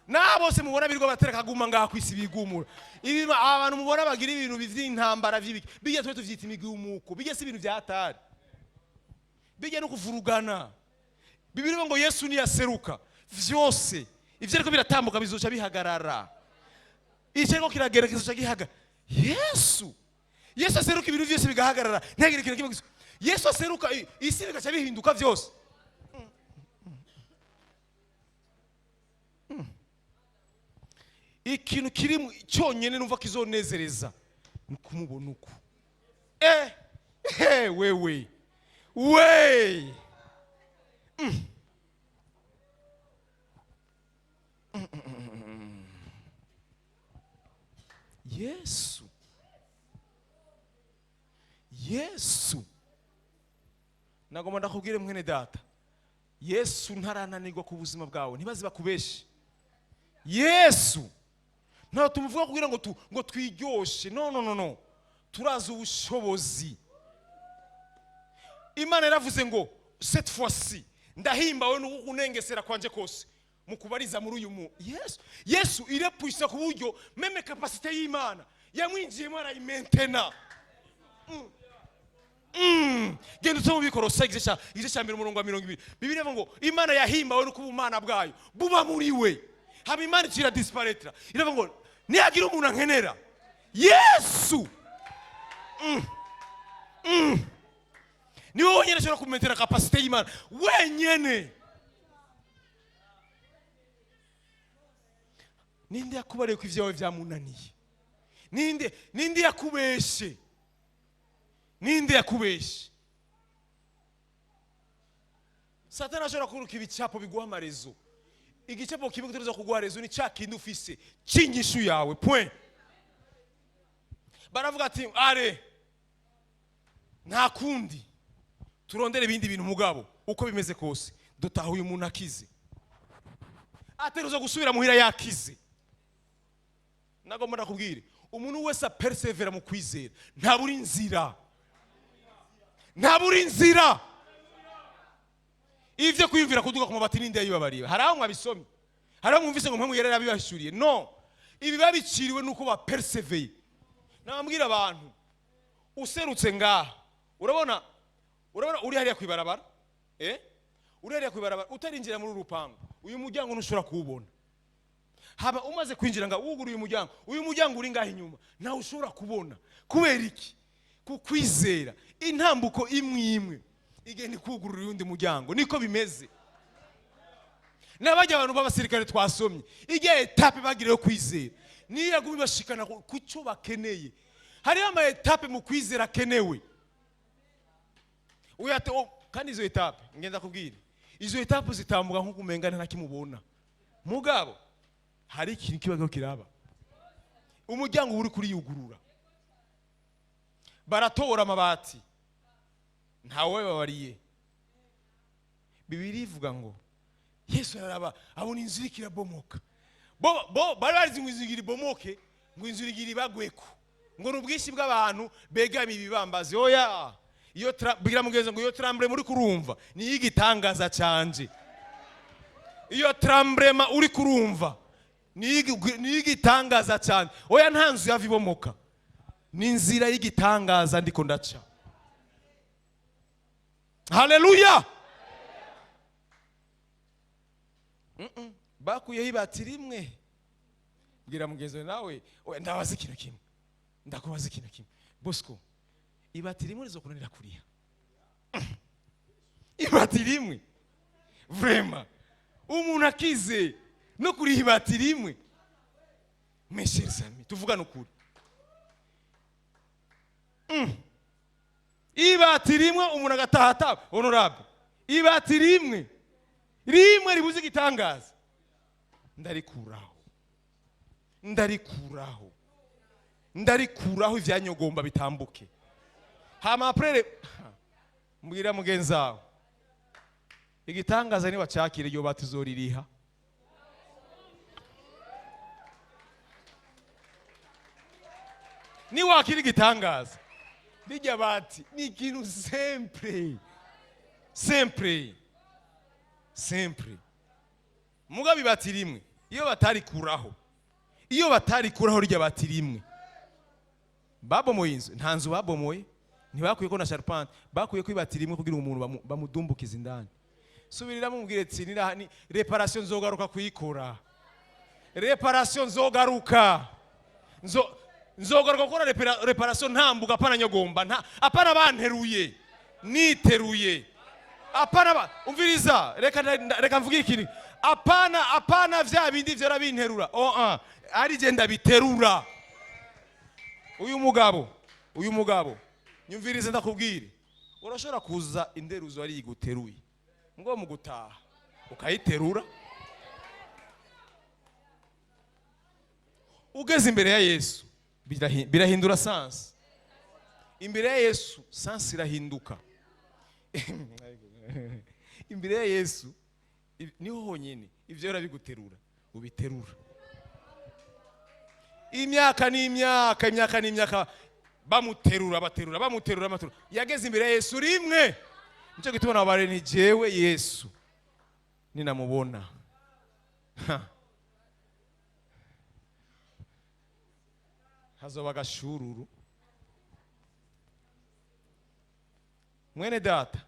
na bose mubona birwa batereka guma ngaha kwisi bigumura ibi abantu mubona bagira ibintu by'intambara by'ibiki bijya twe tuvyita imigumuko bijya si ibintu byatari bijya no kuvurugana Bibiliya ngo Yesu ni yaseruka vyose ivyo ariko biratambuka bizoca bihagarara icyo kiragerekezo gihaga Yesu aseruka ibintu byose bigahagarara ntagire ikintu kimwe Yesu aseruka isi bigaca bihinduka vyose ikintu kiri cyonyene numva kizonezereza nukumubona uko wewe Yesu nagomba ndakubwire mwene data Yesu ntarananirwa ku buzima bwawe ntibazi bakubeshe Yesu nta tumuvuga kugira ngo twiryoshe no turaza ubushobozi Imana yaravuze ngo cette fois-ci ndahimbawe n'ukunengesera kwanje kose mukubariza muri uyu Yesu il est puissant ku buryo même capacité y'Imana yamwinjiyemo arayimentena genda usome Bikorosa igice cya 2:20 Bibiliya ngo Imana yahimbawe n'uko ubumana bwayo buba muri we haba Imana ikira disparaître iravuga ngo niyagira umuntu ankenera Yesu ni wowe nyene ashobora kumentera capacité y'Imana wenyene ninde yakubariye ko ivyawe vyamunaniye ninde yakubeshe Satana ashobora kuruka ibicapo biguha amarezo igicapo kimwe kuturuza kuguha rezo ni cya kindi ufise cy'inyishu yawe point baravuga ati are nta kundi turondere ibindi bintu mugabo uko bimeze kose dutaha uyu muntu akize ateruza gusubira muhira yakize nagomba ndakubwire umuntu wese persevera mu kwizera ntaburi inzira ivyo kwiyumvira kuduga ku mabati ninde yibabariye haraho mwabisomye haraho mwumvise ngo mpamwe yerera bibashuriye no ibi babiciriwe nuko ba persevere nabambwira abantu userutse ngaha urabona uri hariya kwibarabara uri hariya kwibarabara utarinjira muri urupango uyu muryango ntushobora kuwubona haba umaze kwinjira nga uyu muryango uri ngaha inyuma nawe ushobora kubona kubera iki kukwizera intambuko imwe igeni kugurura undi muryango niko bimeze nabajya abantu b'abasirikare twasomye igihe etape bagiriye kwizera niyo yagumi bashikana ku cyo bakeneye hari ama etape mu kwizera kenewe kandi izo etape ngenda kubwira izo etape zitambuka nko kumengana ntakimubona mugabo hari ikintu kibago kiraba umuryango uri kuri yugurura baratora amabati ntawe babariye Bibiliya ivuga ngo Yesu yaraba abona inzira kirabomoka bari barizi ngo inzira iribomoke ngo inzira iribagweko ngo nubwishi bw'abantu begami ibibambazi oya iyo bigira mugenza ngo iyo tremble muri kurumva ni igitangaza cyanje iyo tremble uri kurumva ni igitangaza cyane oya ntanzu yavibomoka ni inzira y'igitangaza ndiko ndaca Haleluya bakuyeho ibati rimwe bwira mugenzi nawe ndabaza ikintu kimwe ndakubaza ikintu kimwe Bosco ibati rimwe rizokunanira kuriha ibati rimwe vraiment umuntu akize no kuriha ibati rimwe mes chers amis tuvugana ukuri ibati rimwe umuntu agatahata honorable ibati rimwe ribuze igitangaza ndarikuraho ivyanyogomba bitambuke hama après mbwira mugenzi wawe igitangaza ni wacakire iyo bati uzoririha ni wakira igitangaza bijya bati ni ikintu simple mugabe ibati rimwe iyo batarikuraho rya bati rimwe babomoye inzu, nta nzu babomoye, ntibakwiye ko na sharpante, bakwiye kwibati rimwe kugira umuntu bamudumbukiza indani. Subiriramo mubwire ati ni reparation nzogaruka kuyikora, reparation nzogaruka gukora reparation ntambuka apana nyogomba, apana banteruye niteruye, apana umviriza, reka mvuge ikintu, apana vya bindi vyara binterura, ari je ndabiterura. Uyu mugabo nyumvirize ndakubwire, urashobora kuza inderuzo ari iguteruye ngo mu gutaha ukayiterura, ugeze imbere ya Yesu birahindura sansi. Imbere ya Yesu sansi irahinduka. Imbere ya Yesu niho honyine ivyo urabiguterura ubiterura. Imyaka n'imyaka bamuterura. Yageze imbere ya Yesu rimwe, nico gituma nabare ni jewe Yesu ninamubona hazoba gashururu. Mwene data,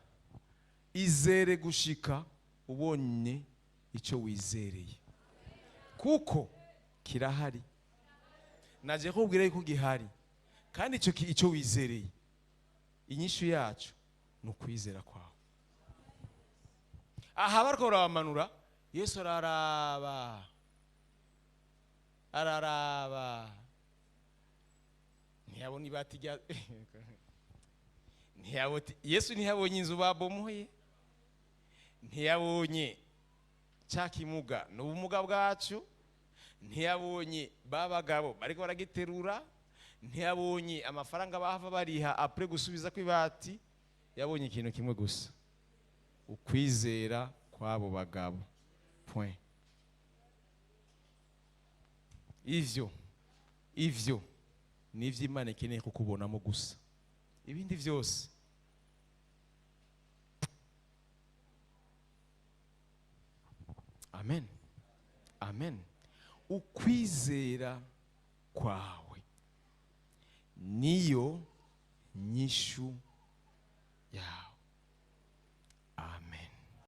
izere gushika ubonye icyo wizereye, kuko kirahari. Naje kubwira yuko gihari, kandi icyo wizereye, inyishu yacu ni ukwizera kwawe. Aha bariko baramanura, Yesu araraba ntiyabona ibati rya Yesu ntiyabonye inzu babomoye, ntiyabonye cya kimuga n'ubumuga bwacu, ntiyabonye babagabo bariko baragiterura, ntiyabonye amafaranga bahava bariha apre gusubiza kw'ibati. Yabonye ikintu kimwe gusa, ukwizera kwabo bagabo. Point. Ivyo nivyo Imana ikeneye kukubonamo gusa, ibindi vyose amen. Ukwizera kwawe niyo nyishu yawe.